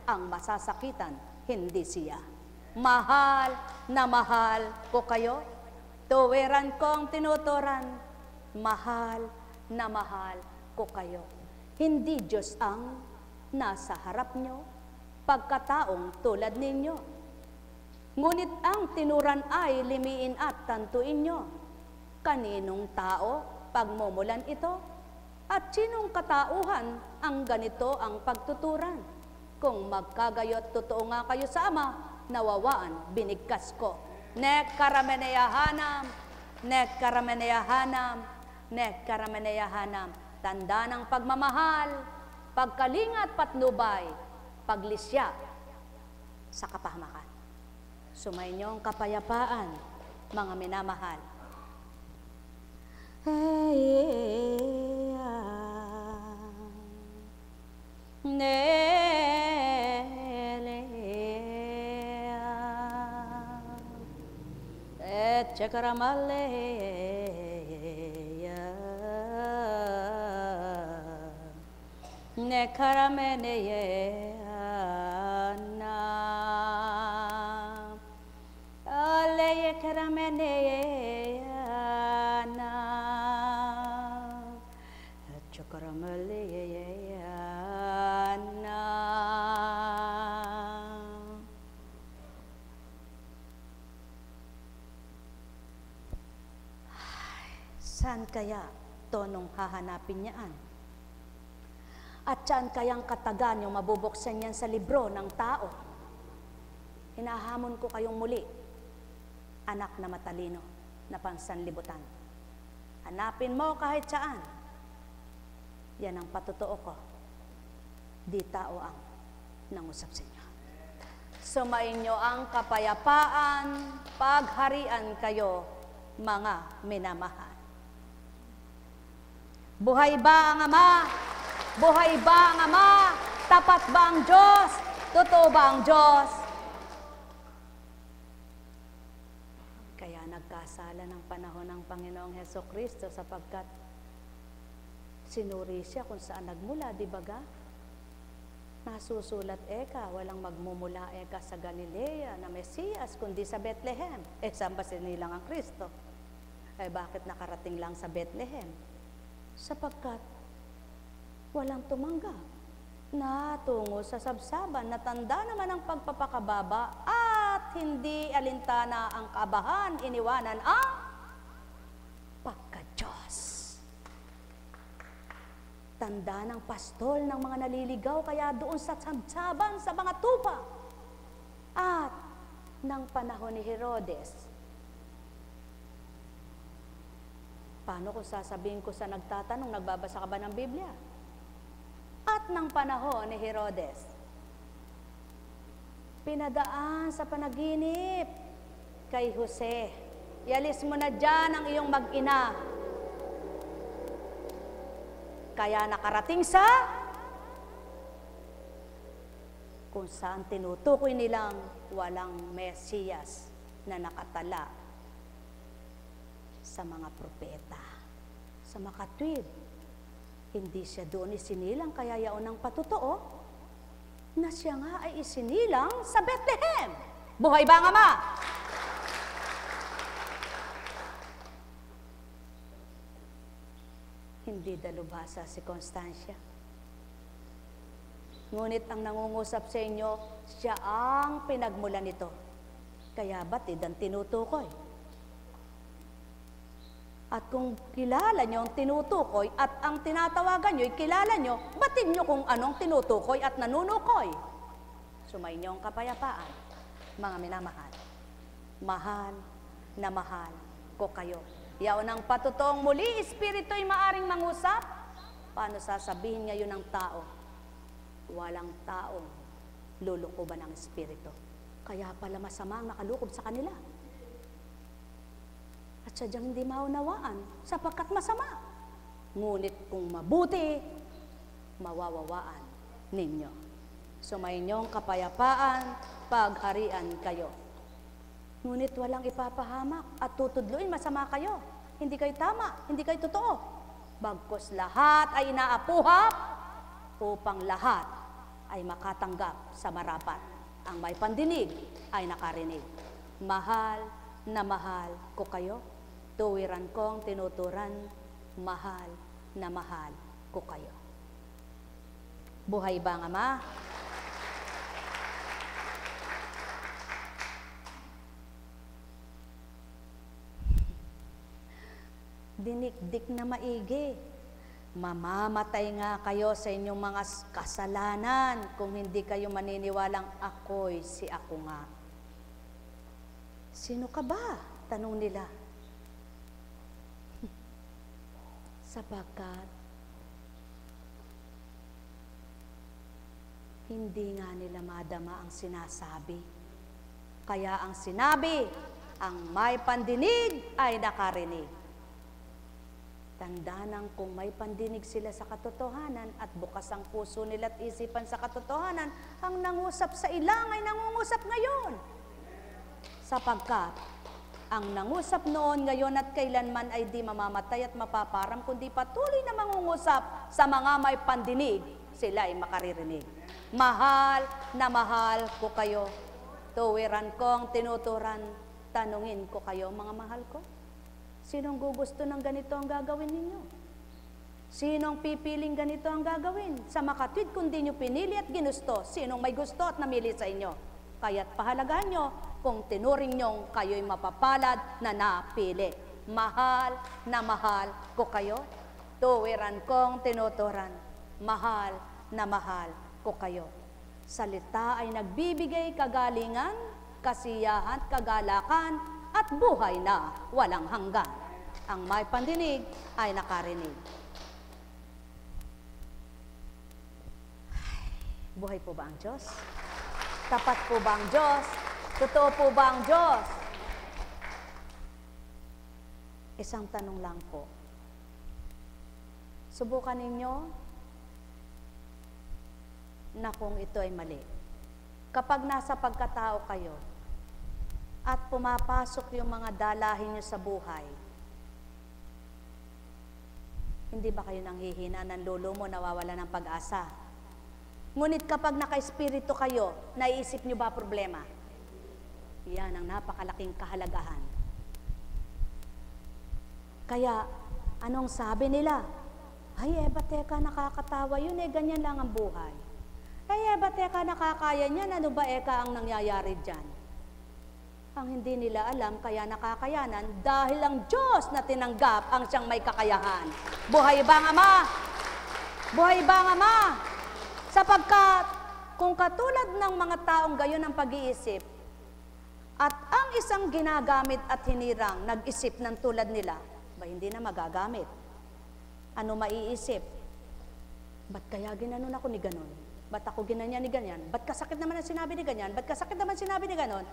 ang masasakitan, hindi siya. Mahal na mahal ko kayo, tuwiran kong tinuturan, mahal na mahal ko kayo. Hindi Diyos ang nasa harap nyo, pagkataong tulad ninyo. Ngunit ang tinuran ay limiin at tantuin nyo. Kaninong tao pagmumulan ito? At sinong katauhan ang ganito ang pagtuturan? Kung magkagayot totoo nga kayo sa Ama, nawawaan binigkas ko. Nek karameneyahanam, nek karameneyahanam, nek karameneyahanam. Tanda ng pagmamahal, pagkalingat patnubay, paglisya sa kapahamakan. Sumainyong kapayapaan, mga minamahal. Saan kaya tonong hahanapin niyaan? At saan kayang katagan yung mabubuksan niyan sa libro ng tao? Hinahamon ko kayong muli, anak na matalino, na pansanlibutan. Hanapin mo kahit saan. Yan ang patotoo ko. Di tao ang nangusap sa inyo. Sumainyo ang kapayapaan, pagharian kayo, mga minamahal. Buhay ba ang Ama? Buhay ba ang Ama? Tapat ba ang Diyos? Totoo ba ang Diyos? Kaya nagkasala ng panahon ng Panginoong Hesukristo sapagkat sinuri siya kung saan nagmula, di ba ga? Nasusulat eka, walang magmumula eka sa Galilea na Mesiyas, kundi sa Bethlehem. Saan ba sinilang ang Kristo? Bakit nakarating lang sa Bethlehem? Sapagkat walang tumanggap na tungo sa sabsaban, natanda naman ang pagpapakababa at hindi alintana ang kabahan, iniwanan ang pagka-Diyos. Tanda ng pastol ng mga naliligaw kaya doon sa sabsaban, sa mga tupa. At ng panahon ni Herodes, paano kung sasabihin ko sa nagtatanong, nagbabasa ka ba ng Biblia? At ng panahon ni Herodes, pinadaan sa panaginip kay Jose, ialis mo na dyan ang iyong mag-ina. Kaya nakarating sa kung saan tinutukoy nilang walang Mesiyas na nakatala sa mga propeta, sa makatwid. Hindi siya doon isinilang, kaya yaon ang patotoo na siya nga ay isinilang sa Bethlehem. Buhay ba ang Ama? Hindi dalubhasa si Constancia. Ngunit ang nangungusap sa inyo, siya ang pinagmulan nito. Kaya batid ang tinutukoy. At kung kilala nyo ang tinutukoy at ang tinatawagan nyo, kilala nyo, batid nyo kung anong tinutukoy at nanunukoy. Sumainyo ang kapayapaan, mga minamahal. Mahal na mahal ko kayo. Yaon ang patutong muli, Espiritu'y maaring mangusap. Paano sasabihin ngayon ng tao? Walang taong lulukuban ng Espiritu. Kaya pala masama ang nakalukob sa kanila. At sadyang hindi maunawaan sapagkat masama. Ngunit kung mabuti, mawawawaan ninyo. Sumainyong kapayapaan, pagharian kayo. Ngunit walang ipapahamak at tutudluin, masama kayo. Hindi kayo tama, hindi kayo totoo. Bagkus lahat ay inaapuhap upang lahat ay makatanggap sa marapat. Ang may pandinig ay nakarinig. Mahal na mahal ko kayo. Tuwiran kong tinuturan, mahal na mahal ko kayo. Buhay ba ang Ama? Dinikdik na maigi. Mamamatay nga kayo sa inyong mga kasalanan kung hindi kayo maniniwalang ako'y si ako nga Sino ka ba? Tanong nila. Sapagkat hindi nga nila madama ang sinasabi. Kaya ang sinabi, ang may pandinig ay nakarinig. Tanda nang kung may pandinig sila sa katotohanan at bukas ang puso nila at isipan sa katotohanan, ang nangusap sa ilang ay nangungusap ngayon. Sapagkat ang nangusap noon, ngayon at kailanman ay di mamamatay at mapaparam, kundi patuloy na mangungusap sa mga may pandinig, sila ay makaririnig. Mahal na mahal ko kayo. Tuwiran kong tinuturan, tanungin ko kayo, mga mahal ko. Sinong gugusto ng ganito ang gagawin ninyo? Sinong pipiling ganito ang gagawin? Sa makatwid, kundi nyo pinili at ginusto, sinong may gusto at namili sa inyo? Kaya't pahalagahan nyo kung tinuring nyong kayo'y mapapalad na napili. Mahal na mahal ko kayo. Tuwiran kong tinuturan, mahal na mahal ko kayo. Salita ay nagbibigay kagalingan, kasiyahan, kagalakan, at buhay na walang hanggan. Ang may pandinig ay nakarinig. Buhay po ba ang Diyos? Tapat po ba ang Diyos? Totoo po ba ang Diyos? Isang tanong lang po. Subukan ninyo na kung ito ay mali. Kapag nasa pagkatao kayo, at pumapasok yung mga dalahin nyo sa buhay, hindi ba kayo nanghihina, nanlulumo, nawawala ng pag-asa? Ngunit kapag naka-espiritu kayo, naiisip nyo ba problema? Yan ang napakalaking kahalagahan. Kaya, anong sabi nila? Ay, teka, nakakatawa yun, ganyan lang ang buhay. Ay, teka, nakakaya niyan, ano ba ang nangyayari dyan? Ang hindi nila alam, kaya nakakayanan, dahil ang Diyos na tinanggap ang siyang may kakayahan. Buhay ba ang Ama? Buhay ba ang Ama? Sapagkat, kung katulad ng mga taong gayon ang pag-iisip, at ang isang ginagamit at hinirang, nag-isip ng tulad nila, ba hindi na magagamit? Ano maiisip? Ba't kaya ginanon ako ni ganon? Ba't ako ginanya ni ganyan? Ba't kasakit naman ang sinabi ni ganyan? Ba't kasakit naman sinabi ni ganon?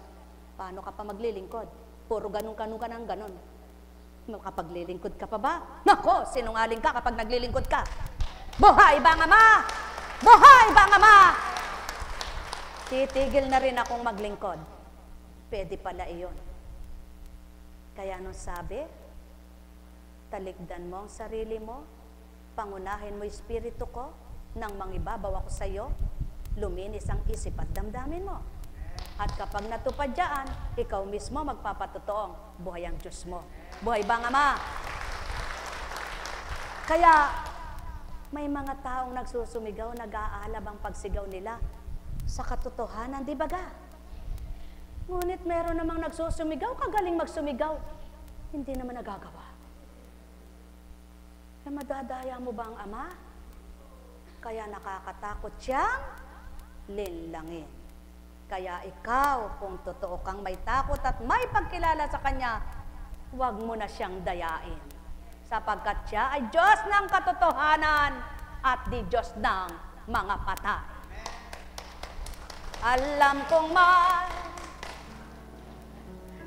Paano ka pa maglilingkod? Puro ganun ka ng ganun. Makapaglilingkod ka pa ba? Nako, sinungaling ka kapag naglilingkod ka. Buhay ba ang Ama? Buhay ba ang Ama? Titigil na rin akong maglingkod. Pwede pala iyon. Kaya anong sabi? Talikdan mo ang sarili mo, pangunahin mo espiritu ko, nang mangibabaw ako sa iyo, luminis ang isip at damdamin mo. At kapag natupad dyan, ikaw mismo magpapatotoong buhay ang Diyos mo. Buhay ba ang Ama? Kaya, may mga taong nagsusumigaw, nag-aalab ang pagsigaw nila sa katotohanan, di ba ga? Ngunit meron namang nagsusumigaw, kagaling magsumigaw, hindi naman nagagawa. Kaya madadaya mo ba ang Ama? Kaya nakakatakot siyang linlangin. Kaya ikaw, kung totoo kang may takot at may pagkilala sa Kanya, huwag mo na siyang dayain. Sapagkat siya ay Diyos ng katotohanan at di Diyos ng mga patay. Alam kong may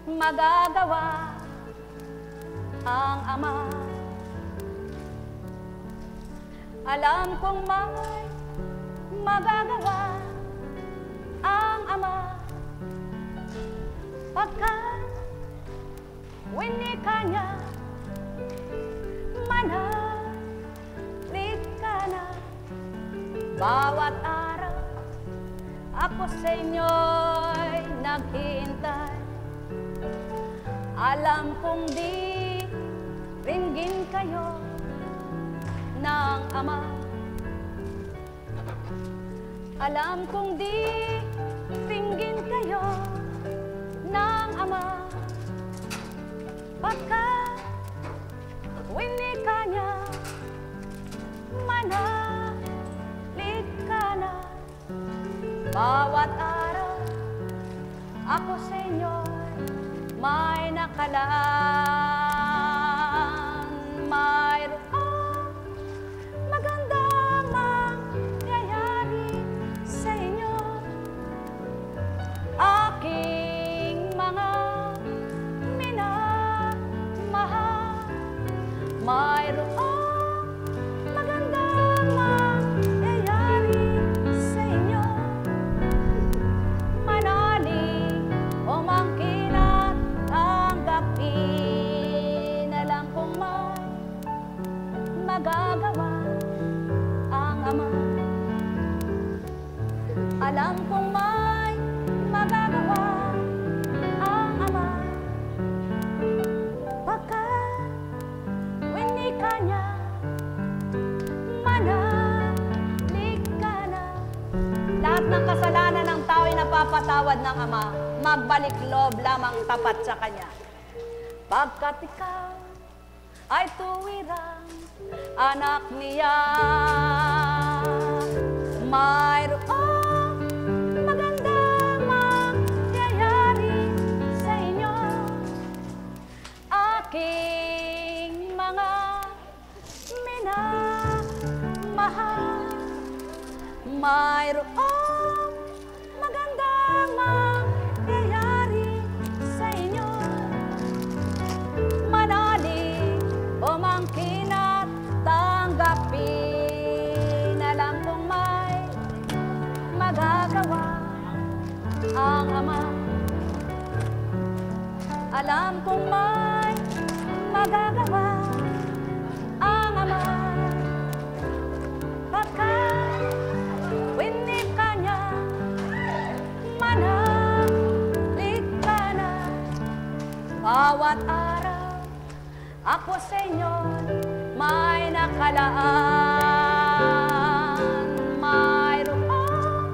magagawa ang Ama. Alam kong may magagawa ang Ama. Pagkat winika niya, manalig ka na. Bawat araw ako sa inyo'y naghihintay. Alam kong di ringgin kayo ng Ama. Alam kong di ringgin kayo ng Ama. Pagkat winika niya, manalig ka na. Bawat araw ako sa inyo'y may nakalaan, mayroong magandang mangyayari sa inyo. Aking mga minamahal, mayroong magandang mangyayari sa inyo. Manalig o mangkin at tanggapin, alam kong may magagawa ang Ama. Alam kong may magagawa ang Ama. Pagkat winika niya, manalig ka na. Lahat ng kasalanan ng tao ay napapatawad ng Ama. Magbalik loob lamang tapat sa Kanya. Pagkat ikaw ay tuwirang anak niya, mayroong magandang mangyayari sa inyo. Aking mga minamahal, mayroong magandang mangyayari sa inyo. Manalig o mangkin at tanggapin, alam kong may magagawa ang Ama. Alam kong may magagawa ang Ama. Pagkat winika niya, manalig ka na. Bawat araw ako sa inyo may nakalaan, mayroong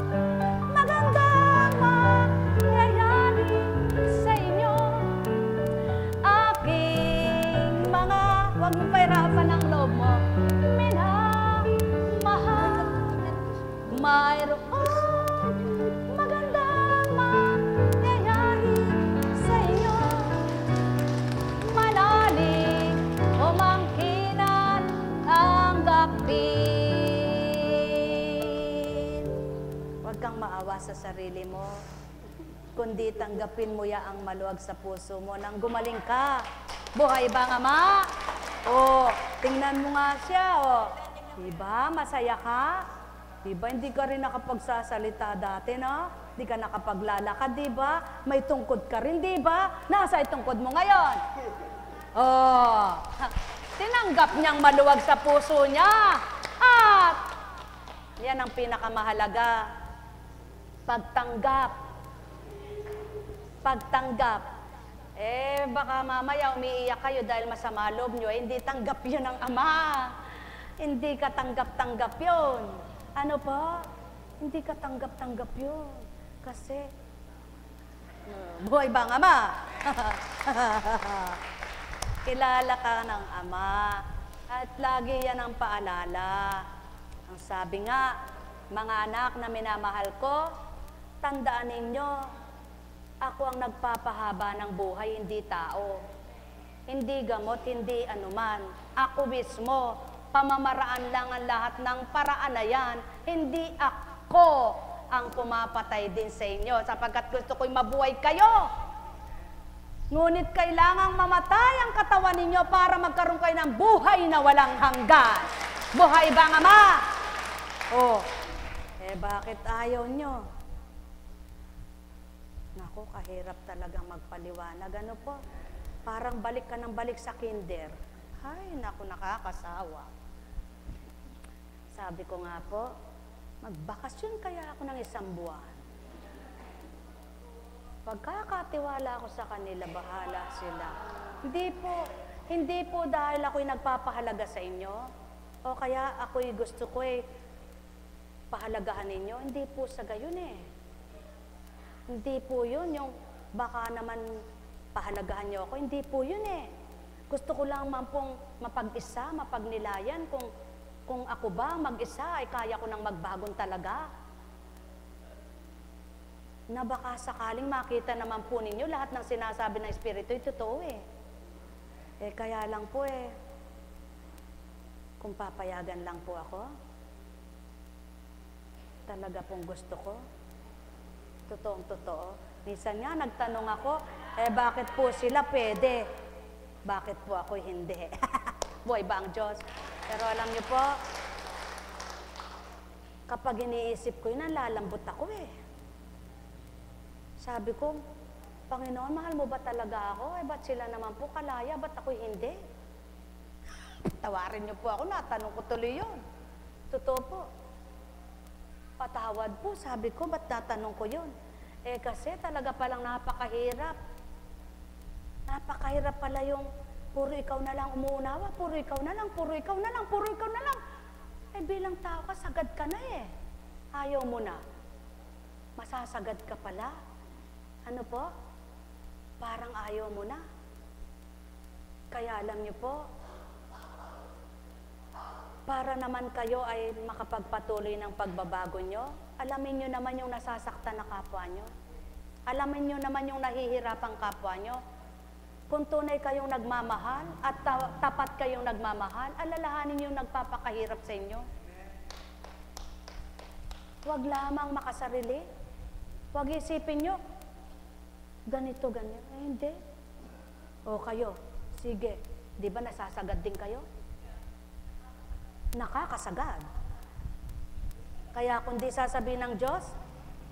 magandang mangyayari sa inyo. Aking mga, huwag mong pahirapan ang loob mo, minamahal, mayroong magandang mangyayari sa inyo. Manalig o mangkin at tanggapin. Huwag kang maawa sa sarili mo, kundi tanggapin mo ya ang maluwag sa puso mo nang gumaling ka. Buhay ba ang Ama? O, tingnan mo nga siya, o. Diba, masaya ka? Diba, hindi ka rin nakapagsasalita dati, no? Hindi ka nakapaglalakad, diba? May tungkod ka rin, diba? Nasa itungkod mo ngayon? Oh, tinanggap niyang maluwag sa puso niya. At yan ang pinakamahalaga. Pagtanggap. Pagtanggap. Eh, baka mamaya umiiyak kayo dahil masama loob niyo. Hindi tanggap yun ng Ama. Hindi ka tanggap-tanggap yun. Ano po? Hindi ka tanggap-tanggap yun. Kasi, buhay ba ang Ama? Kilala ka ng Ama at lagi yan ang paalala. Ang sabi nga, mga anak na minamahal ko, tandaan ninyo, ako ang nagpapahaba ng buhay, hindi tao. Hindi gamot, hindi anuman. Ako mismo, pamamaraan lang ang lahat ng paraan na yan. Hindi ako ang pumapatay din sa inyo sapagkat gusto ko'y mabuhay kayo. Ngunit kailangang mamatay ang katawan ninyo para magkaroon kayo ng buhay na walang hanggan. Buhay ba ang Ama? Oh, eh bakit ayaw nyo? Naku, kahirap talagang magpaliwanag. Ano po? Parang balik ka ng balik sa kinder. Ay, naku, nakakasawa. Sabi ko nga po, magbakasyon kaya ako ng 1 buwan. Pagkakatiwala ako sa kanila, bahala sila. Hindi po dahil ako'y nagpapahalaga sa inyo, o kaya ako'y gusto ko'y pahalagahan ninyo. Hindi po sa gayon eh. Hindi po yun, yung baka naman pahalagahan niyo ako. Hindi po yun eh. Gusto ko lang man pong mapag-isa, mapagnilayan kung ako ba mag-isa ay kaya ko nang magbagong talaga. na baka sakaling makita naman po ninyo lahat ng sinasabi ng Espiritu ay totoo eh. Kaya lang po kung papayagan lang po ako, talaga pong gusto ko, totoong totoo. Minsan nga nagtanong ako, bakit po sila pwede? Bakit po ako hindi? Buhay ba ang Diyos? Pero alam niyo po, kapag iniisip ko yun, nalalambot ako eh. Sabi ko, Panginoon, mahal mo ba talaga ako? Ba't sila naman po kalaya? Ba't ako hindi? Tawarin niyo po ako, natanong ko tuloy yun. Totoo po. Patawad po, sabi ko, ba't natanong ko yun? Kasi talaga palang napakahirap. Napakahirap pala yung puro ikaw na lang umuunawa, puro ikaw na lang, puro ikaw na lang, puro ikaw na lang. Bilang tao ka, sagad ka na eh. Ayaw mo na. Masasagad ka pala. Ano po? Parang ayaw mo na. Kaya alam niyo po, para naman kayo ay makapagpatuloy ng pagbabago nyo, alamin nyo naman yung nasasaktan na kapwa nyo. Alamin nyo naman yung nahihirapang kapwa nyo. Kung tunay kayong nagmamahal at tapat kayong nagmamahal, alalahanin yung nagpapakahirap sa inyo. Huwag lamang makasarili. Huwag isipin nyo, ganito, ganyan. Hindi. O kayo, sige, di ba nasasagad din kayo? Nakakasagad. Kaya kung di sasabihin ng Diyos,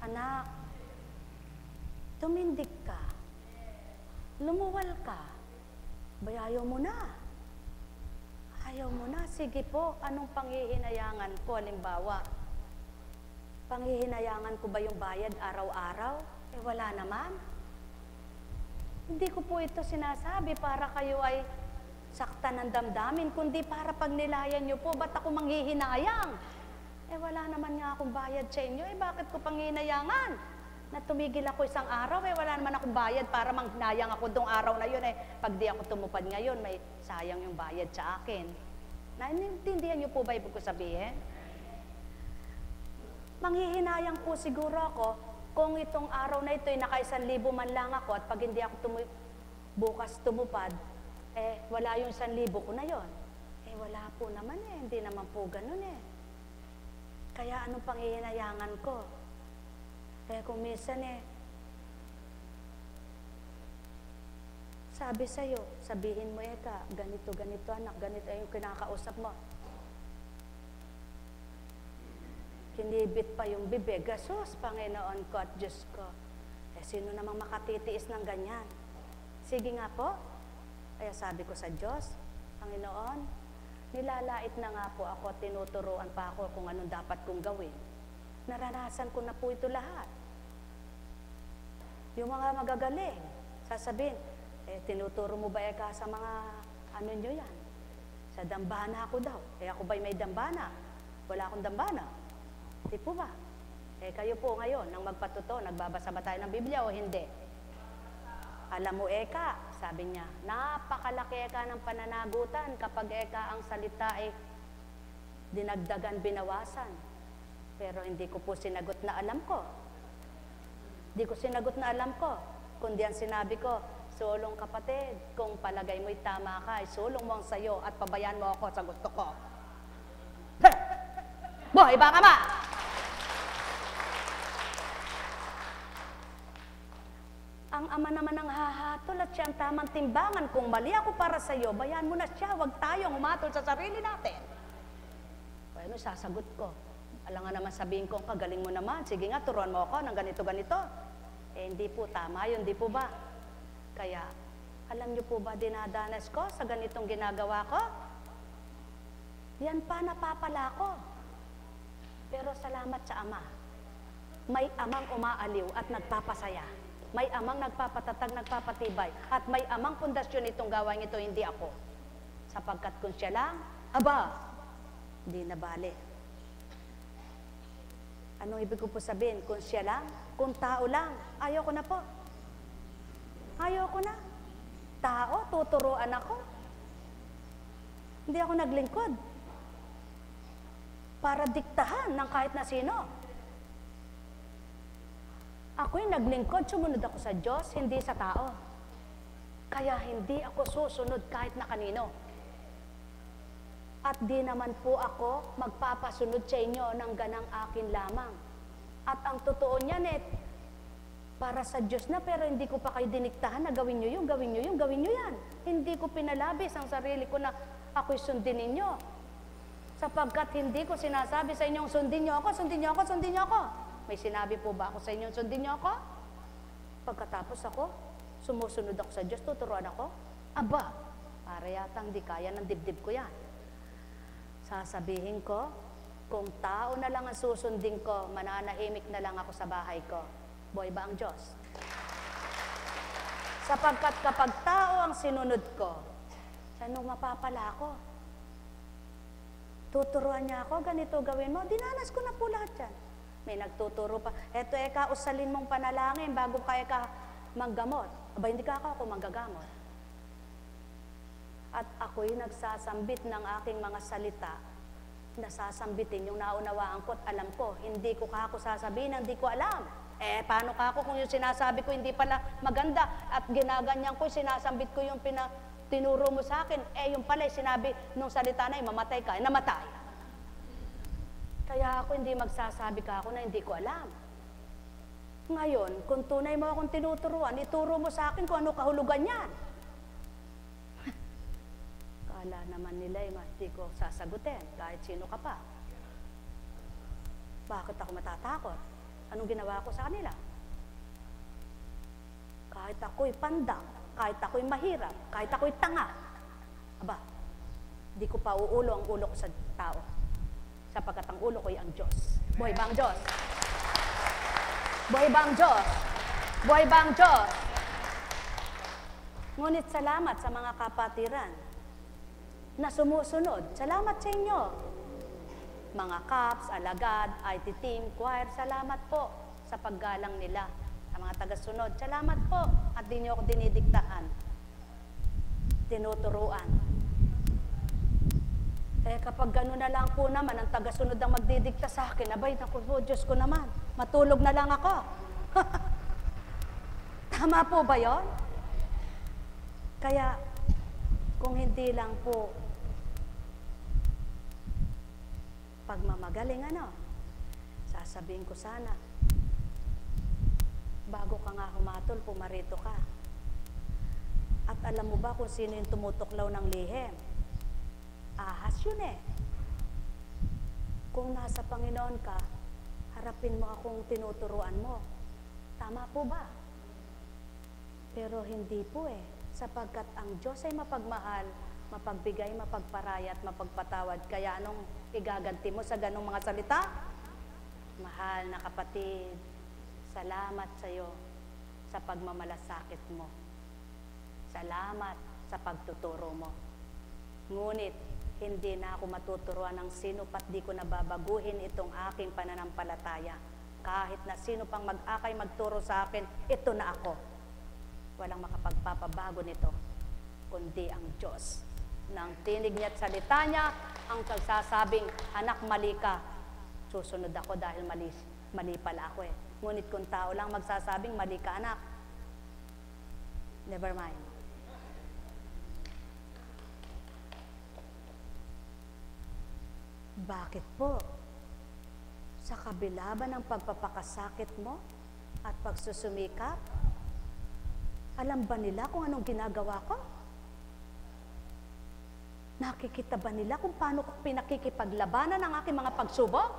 anak, tumindig ka, lumuwal ka, ayaw mo na. Ayaw mo na. Sige po, anong panghihinayangan ko? Halimbawa, panghihinayangan ko ba yung bayad araw-araw? Wala naman. Hindi ko po ito sinasabi para kayo ay sakta ng damdamin, kundi para pag nilayan nyo po, ba't ako manghihinayang? Wala naman nga akong bayad sa inyo, bakit ko panghihinayangan? Na tumigil ako isang araw, wala naman akong bayad para manghinayang ako dong araw na yun, pag di ako tumupad ngayon, may sayang yung bayad sa akin. Naintindihan nyo po ba ibig ko sabihin? Manghihinayang po siguro ako kung itong araw na ito ay naka-1,000 man lang ako at pag hindi ako bukas tumupad, wala yung 1,000 ko na yon. Wala po naman hindi naman po ganun Kaya anong panghihinayangan ko? Kung minsan sabi sa'yo, sabihin mo ganito, ganito anak, ganito yung kinakausap mo. Kinibit pa yung bibig, sus, Panginoon ko at Diyos ko. Sino namang makatitiis ng ganyan? Sige nga po. Kaya sabi ko sa Diyos, Panginoon, nilalait na nga po ako, tinuturuan pa ako kung anong dapat kong gawin. Naranasan ko na po ito lahat. Yung mga magagaling, sasabihin, tinuturo mo ba sa mga ano nyo yan? Sa dambana ako daw. Ako ba'y may dambana? Wala akong dambana. Di po ba? Kayo po ngayon, nang magpatuto, nagbabasa ba tayo ng Biblia o hindi? Alam mo, sabi niya, napakalaki ng pananagutan kapag ang salita ay dinagdagan, binawasan. Pero hindi ko po sinagot na alam ko. Hindi ko sinagot na alam ko. Kundi ang sinabi ko, sulong kapatid, kung palagay mo'y tama ka, sulong mo ang sayo at pabayaan mo ako sa gusto ko. Buhay ba ka ba? Ang ama naman ang hahatol at siya ang tamang timbangan. Kung mali ako para sa iyo, bayan mo na siya. Huwag tayong humatol sa sarili natin. Ano sasagot ko? Alam nga naman sabihin ko, kagaling mo naman. Sige nga, turuan mo ako ng ganito-ganito. Hindi po tama yun, di po ba? Kaya, alam niyo po ba dinadanas ko sa ganitong ginagawa ko? Yan pa napapala ko. Pero salamat sa Ama. May amang umaaliw at nagpapasaya. May amang nagpapatatag, nagpapatibay. At may amang pundasyon itong gawain ito, hindi ako. Sapagkat kung siya lang, aba, hindi na bale. Anong ibig ko po sabihin? Kung siya lang, kung tao lang, ayaw ko na po. Ayaw ko na. Tao, tuturuan ako. Hindi ako naglingkod. Para diktahan ng kahit na sino. Ako'y naglingkod, sumunod ako sa Diyos, hindi sa tao. Kaya hindi ako susunod kahit na kanino. At di naman po ako magpapasunod sa inyo ng ganang akin lamang. At ang totoo niyan para sa Diyos na, pero hindi ko pa kayo diniktahan na gawin nyo yun, gawin nyo yun, gawin nyo yan. Hindi ko pinalabis ang sarili ko na ako'y sundin ninyo. Sapagkat hindi ko sinasabi sa inyong sundin nyo ako, sundin nyo ako, sundin nyo ako. May sinabi po ba ako sa inyong sundin nyo ako? Pagkatapos ako, sumusunod ako sa Diyos, tuturuan ako? Aba, para yata hindi kaya ng dibdib ko yan. Sasabihin ko, kung tao na lang ang susundin ko, mananahimik na lang ako sa bahay ko. Buhay ba ang Diyos? Sapagkat kapag tao ang sinunod ko, saan nung mapapala ako? Tuturuan niya ako, ganito gawin mo. Dinanas ko na po lahat yan. May nagtuturo pa. Eto usalin mong panalangin bago kaya ka manggamot. Aba, hindi ka ako manggagamot. At ako'y nagsasambit ng aking mga salita. Nasasambitin yung naunawaan ko at alam ko. Hindi ko kako sasabihin, hindi ko alam. Paano kako kung yung sinasabi ko hindi pala maganda at ginaganyan ko, sinasambit ko yung tinuro mo sa akin, yung pala sinabi nung salita na mamatay ka, namatay. Kaya ako hindi magsasabi ka ako na hindi ko alam. Ngayon, kung tunay mo akong tinuturuan, ituro mo sa akin kung ano kahulugan yan. Kala naman nila hindi ko sasagutin kahit sino ka pa. Bakit ako matatakot? Anong ginawa ko sa kanila? Kahit ako'y pandang, kahit ako'y mahirap, kahit ako'y tanga, aba, di ko pa uulo ang ulo ko sa tao. Sapagkat ang ulo ko'y ang Diyos. Buhay ba ang Diyos? Buhay ba ang Diyos? Buhay ba ang Diyos? Ngunit salamat sa mga kapatiran na sumusunod. Salamat sa inyo. Mga CAPS, alagad, IT team, choir, salamat po sa paggalang nila. Sa mga tagasunod, salamat po. At di niyo ako dinidiktahan. Tinuturuan. Kapag gano'n na lang po naman, ang tagasunod ang magdidikta sa akin, abay, naku po, Diyos ko naman, matulog na lang ako. Tama po ba yon? Kaya, kung hindi lang po pagmamagaling, sasabihin ko sana, bago ka nga humatol, pumarito ka. At alam mo ba kung sino yung tumutuklaw ng lihim? Ahas yun Kung nasa Panginoon ka, harapin mo akong tinuturuan mo. Tama po ba? Pero hindi po sapagkat ang Diyos ay mapagmahal, mapagbigay, mapagparaya at mapagpatawad. Kaya anong igaganti mo sa ganong mga salita? Mahal na kapatid, salamat sa iyo sa pagmamalasakit mo. Salamat sa pagtuturo mo. Ngunit, hindi na ako matuturuan ng sino pat di ko nababaguhin itong aking pananampalataya. Kahit na sino pang mag-akay magturo sa akin, ito na ako. Walang makapagpapabago nito, kundi ang Diyos. Nang tinig niya at salita niya, ang kagsasabing, anak, mali ka. Susunod ako dahil mali pala ako Ngunit kung tao lang magsasabing, mali ka, anak, never mind. Bakit po? Sa kabila ba ng pagpapakasakit mo at pagsusumikap? Alam ba nila kung anong ginagawa ko? Nakikita ba nila kung paano ko pinakikipaglabanan ang aking mga pagsubok?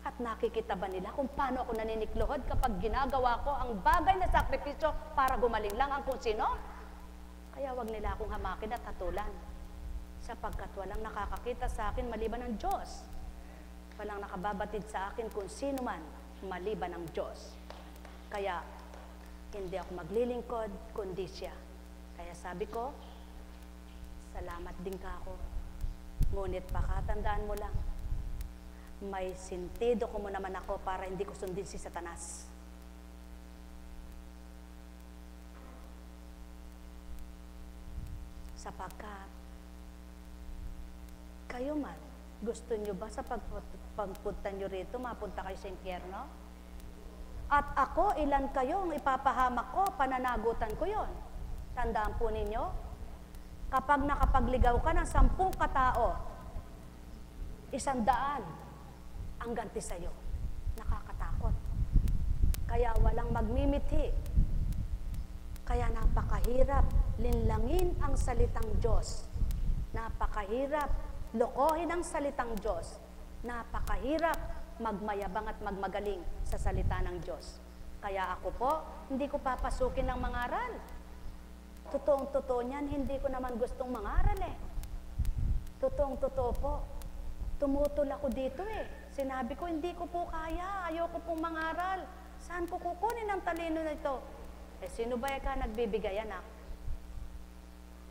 At nakikita ba nila kung paano ako naninikluhod kapag ginagawa ko ang bagay na sakripisyo para gumaling lang ang kung sino? Kaya wag nila akong hamakin at hatulan. Sapagkat walang nakakakita sa akin maliban ng Diyos. Walang nakababatid sa akin kung sino man maliban ng Diyos. Kaya, hindi ako maglilingkod, kundi siya. Kaya sabi ko, salamat din ka ako. Ngunit pakatandaan mo lang, may sentido ko mo naman ako para hindi ko sundin si Satanas. Sapagkat, kayo man, gusto nyo ba sa pagpunta nyo rito, mapunta kayo sa impyerno? At ako, ilan kayong ipapahamak ko, pananagutan ko yon. Tandaan po ninyo, kapag nakapagligaw ka ng 10 katao, 100 ang ganti sa'yo. Nakakatakot. Kaya walang magmimithi. Kaya napakahirap linlangin ang salitang Diyos. Napakahirap lokohin ang salitang Diyos. Napakahirap magmayabang at magmagaling sa salita ng Diyos. Kaya ako po, hindi ko papasukin ng mangaral. Totoong-totoo niyan, hindi ko naman gustong mangaral eh. Totoong-totoo po. Tumutol ako dito eh. Sinabi ko, hindi ko po kaya. Ayoko pong mangaral. Saan ko kukunin ang talino na ito? Eh, sino ba ka nagbibigay, anak?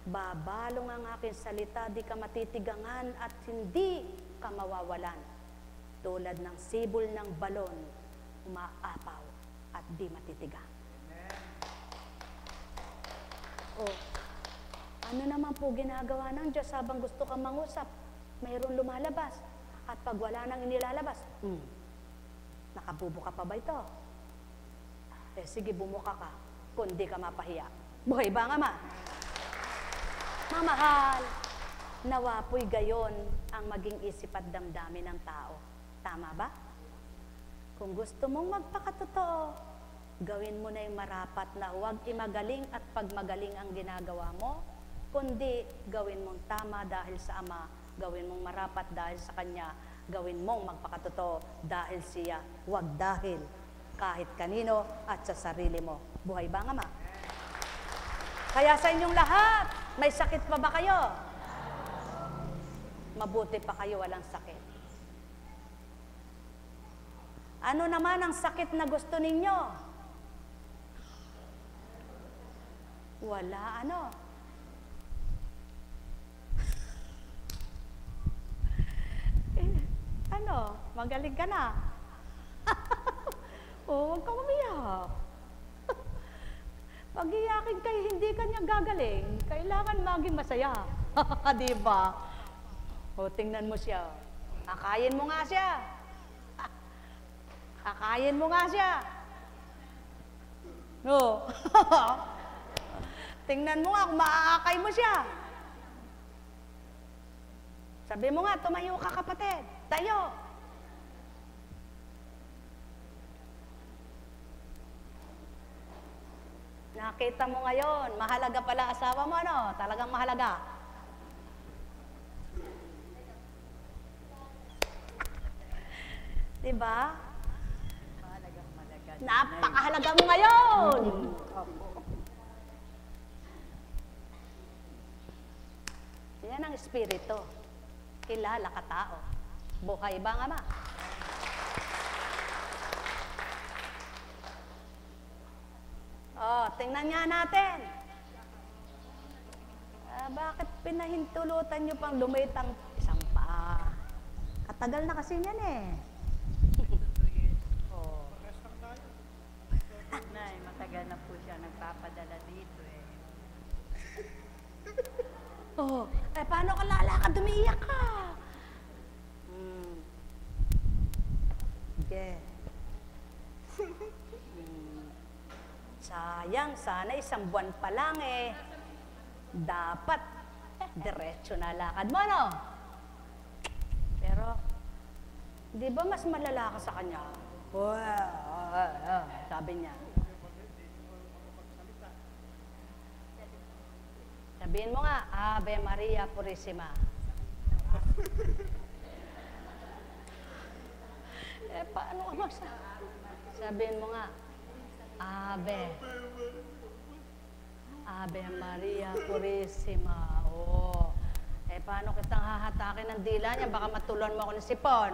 Babalong ang aking salita, di ka matitigangan at hindi ka mawawalan. Tulad ng sibol ng balon, umaapaw at di matitigang. Oh, ano naman po ginagawa ng Diyos habang gusto kang mangusap? Mayroon lumalabas. At pag wala nang inilalabas, nakabubuka pa ba ito? Eh sige, bumuka ka, kundi ka mapahiya. Buhay ba nga ma? Mamahal, nawa po'y gayon ang maging isip at damdamin ng tao. Tama ba? Kung gusto mong magpakatotoo, gawin mo na yung marapat na huwag imagaling at pagmagaling ang ginagawa mo, kundi gawin mong tama dahil sa Ama, gawin mong marapat dahil sa Kanya, gawin mong magpakatotoo dahil siya, huwag dahil kahit kanino at sa sarili mo. Buhay ba nga ma? Kaya sa inyong lahat, may sakit pa ba kayo? Mabuti pa kayo walang sakit. Ano naman ang sakit na gusto ninyo? Wala, ano? Ano? Magaling ka na? Oh, huwag kang umiyak. Pag iyakin kayo, hindi ka niya gagaling. Kailangan maging masaya. Di ba? O, tingnan mo siya. Kakayin mo nga siya. Kakayin mo nga siya. No. Tingnan mo nga kung maaakay mo siya. Sabi mo nga, tumayo ka kapatid. Tayo. Nakita mo ngayon, mahalaga pala asawa mo, no? Talagang mahalaga. Diba? Napakahalaga mo ngayon! Yan ang espiritu. Kilala ka tao. Buhay ba nga ma? Oh, tingnan nga natin. Bakit pinahintulutan nyo pang lumitang isang paa? Katagal na kasi yan eh. Oh. Nay, matagal na po siya nagpapadala dito eh. Oh, eh paano ka lalakad? Umiiyak ka. Okay. Sayang, sana isang buwan pa lang eh. Dapat, diretso na lakad mo, no? Pero, di ba mas malala ka sa kanya? Sabi niya. Sabihin mo nga, Ave Maria Purisima. Eh, paano ka magsabi? Sabihin mo nga, Ave Maria Purisima. Oh. Eh, paano kitang hahatakin ng dila niya? Baka matulon mo ako ng sipon.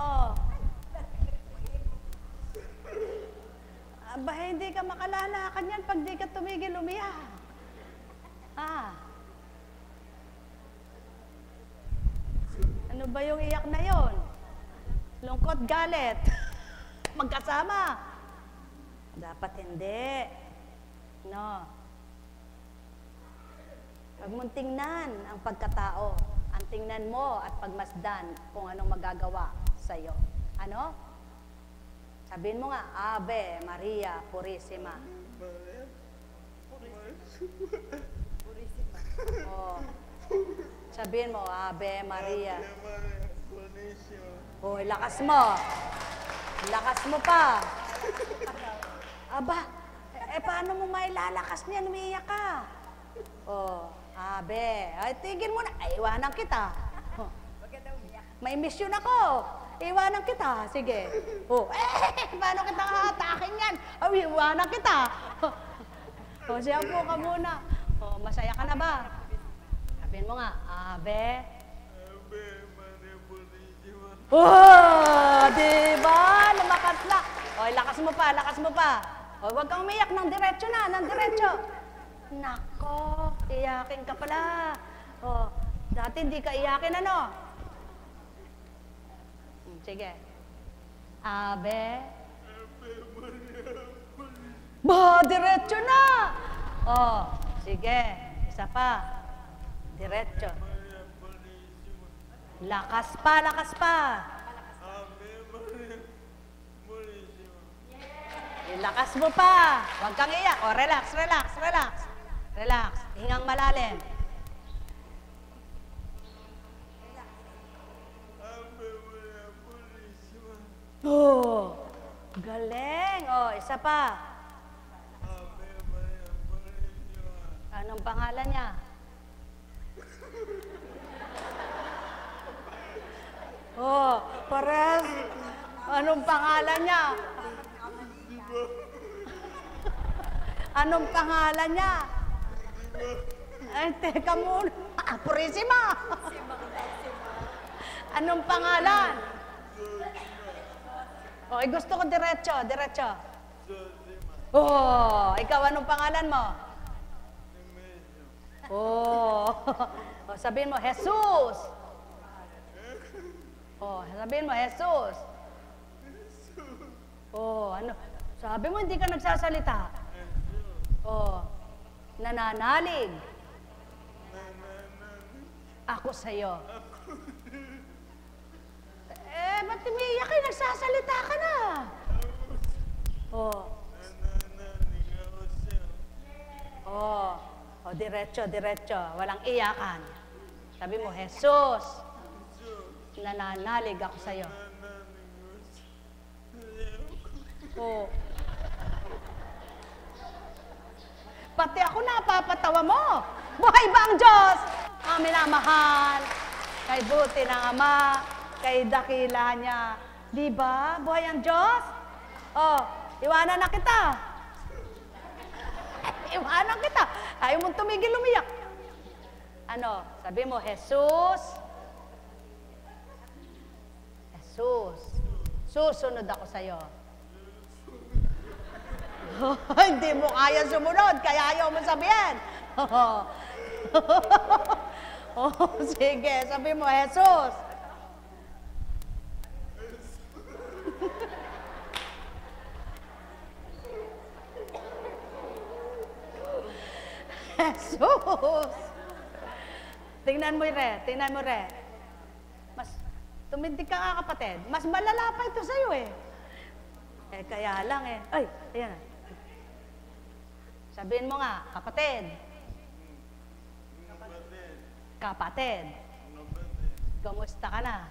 Oh. Aba, hindi ka makalalakan yan pag di ka tumigil umiyak. Ano ba yung iyak na yon? Lungkot, galit. Magkasama. Dapat hindi. No. Huwag mong tingnan ang pagkatao. Ang tingnan mo at pagmasdan kung anong magagawa sa'yo. Ano? Sabihin mo nga, Ave Maria Purissima. Oh. Sabihin mo, Ave Maria. Oh, lakas mo. Lakas mo pa. Aba, paano mo mailalakas niyan? Umiiyak ka. Oh, Ave. Ay, tigil mo na. Ay, iwanan kita. Oh. May mission ako. Iwanan kita. Sige. Oh, paano kita hahatakin yan? Ay, iwanan kita. Oh, siya po ka muna. Oh, masaya ka na ba? Sabihin mo nga, Ave. Oh, diba? Lumakas na. O, lakas mo pa, lakas mo pa. O, huwag kang umiyak ng diretso na, ng diretso. Nako, iyakin ka pala. O, dati hindi ka iyakin, ano? Sige. Ave. Ba, diretso na. O, sige. Isa pa. Diretso. Lakas pa, lakas pa. Lakas mo pa. Huwag kang iyak. O, relax, relax, relax. Relax. Hingang malalim. Oh, galing. O, isa pa. Anong pangalan niya? Oh, pares. Anong pangalan niya? Anong pangalan niya? Ay, teka muna. Purissima. Anong pangalan? Okay, gusto ko diretso, diretso. Oh, ikaw anong pangalan mo? Oh, sabihin mo, Jesus. Oh, sabihin mo, Jesus. Oh, ano? Sabi mo, hindi ka nagsasalita. Oh, nananalig. Ako sa'yo. Ba't umiiyak kayo? Nagsasalita ka na. Oh. Oh. Oh, diretso, diretso. Walang iyakan. Sabi mo, Jesus. Nananalig ako sa'yo. Oh. Pati ako napapatawa mo. Buhay ba ang Diyos? Ang minamahal. Kay buti ng Ama. Kay dakila niya. Di ba? Buhay ang Diyos? Oh, iwanan na kita. Iwanan kita. Ayaw mong tumigil umiyak. Ano? Sabi mo, Jesus. Jesus. Susunod ako sa'yo. Hindi mo kaya sumunod, kaya ayaw mo sabihin. Oh, sige, sabi mo, Jesus. Jesus. Tingnan mo re, tingnan mo re. Mas tumindig ka nga kapatid. Mas malala pa ito sa'yo eh. Kaya lang eh. Ay, ayan. Sabihin mo nga, kapatid. Kapatid. Kumusta ka na?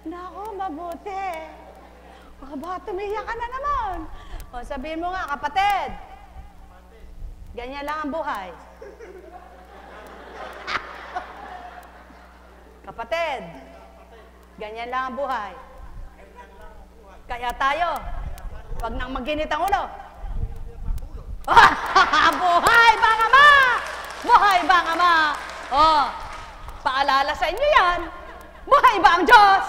Nako, mabuti. Ba, tumiyak ka na naman. O, sabihin mo nga, kapatid. Ganyan lang ang buhay. Kapatid, ganyan lang ang buhay. Kaya tayo, wag nang maginit ang ulo. Buhay bang Ama! Buhay bang Ama! Oh, paalala sa inyo yan. Buhay ba ang Diyos?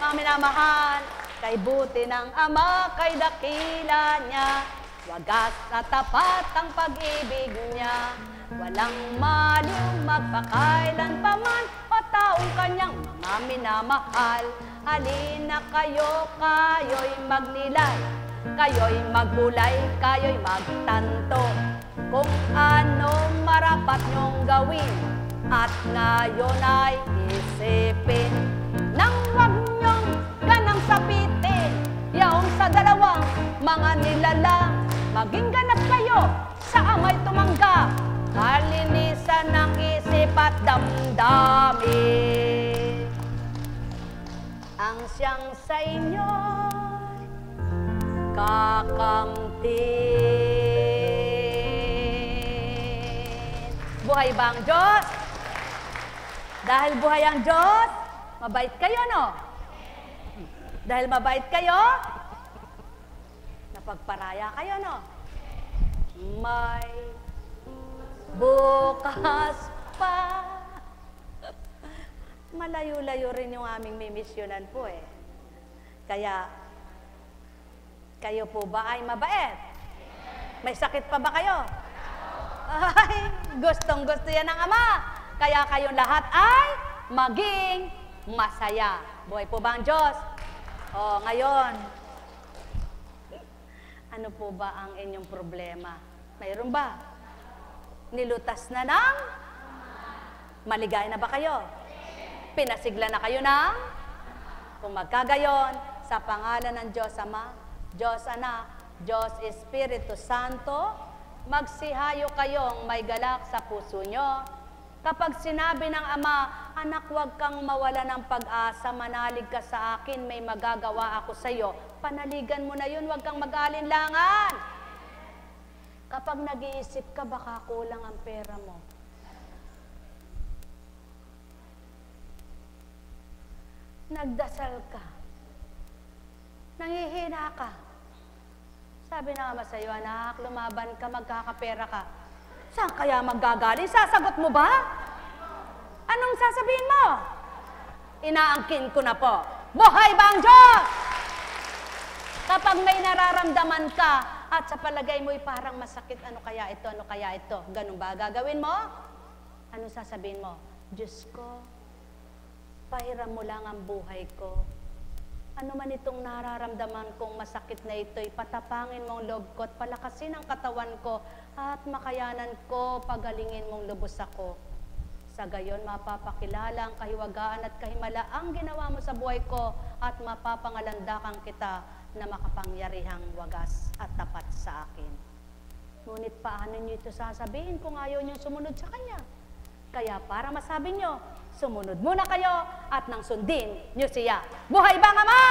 Mga minamahal, kay buti ng Ama, kay dakila niya. Wagas at tapat ang pag-ibig niya. Walang maliw magpakailan pa man, o taong kanyang mga minamahal. Halina kayo, kayo'y magnilay, kayo'y magbulay, kayo'y magtanto kung ano marapat nyong gawin, at ngayon ay isipin nang wag nyong ganang sapitin yaong sa dalawang mga nilalang. Maging ganap kayo sa amay tumangga, kalinisan ng isip at damdamin. Ang siyang sa inyo kakamtin. Buhay ba ang Diyos? Dahil buhay ang Diyos, mabait kayo, no? Dahil mabait kayo, napagparaya kayo, no? May bukas pa. Malayo-layo rin yung aming mimisyonan po eh. Kaya, kayo po ba ay mabait? May sakit pa ba kayo? Ay, gustong-gusto yan ng Ama. Kaya kayong lahat ay maging masaya. Buhay po ba ang Diyos? O, ngayon, ano po ba ang inyong problema? Mayroon ba? Nilutas na ng? Maligay na ba kayo? Pinasigla na kayo ng? Kung magkagayon, sa pangalan ng Diyos Ama, Diyos Anak, Diyos Espiritu Santo, magsihayo kayong may galak sa puso nyo. Kapag sinabi ng Ama, anak, huwag kang mawala ng pag-asa, manalig ka sa akin, may magagawa ako sa iyo. Panaligan mo na yun, huwag kang mag-alinlangan. Kapag nag-iisip ka, baka kulang ang pera mo. Nagdasal ka. Nangihina ka. Sabi ng Ama sa iyo, anak, lumaban ka, magkakapera ka. Saan kaya maggagaling? Sasagot mo ba? Anong sasabihin mo? Inaangkin ko na po. Buhay ba ang Diyos? Kapag may nararamdaman ka at sa palagay mo'y parang masakit, ano kaya ito, ano kaya ito? Ganun ba gagawin mo? Anong sasabihin mo? Diyos ko, pahiram mo lang ang buhay ko. Ano man itong nararamdaman kong masakit na ito'y patapangin mong loob ko at palakasin ang katawan ko at makayanan ko, pagalingin mong lubos ako. Sa gayon, mapapakilala ang kahiwagaan at kahimalaang ginawa mo sa buhay ko at mapapangalandakan kita na makapangyarihang wagas at tapat sa akin. Ngunit paano niyo ito sasabihin kung ayaw niyo sumunod sa Kanya? Kaya para masabi niyo, sumunod muna kayo at nang sundin niyo siya. Buhay ba ang Ama?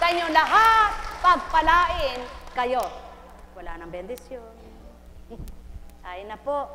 Sa inyong lahat, pagpalain kayo. Wala nang bendisyon. Ay na po.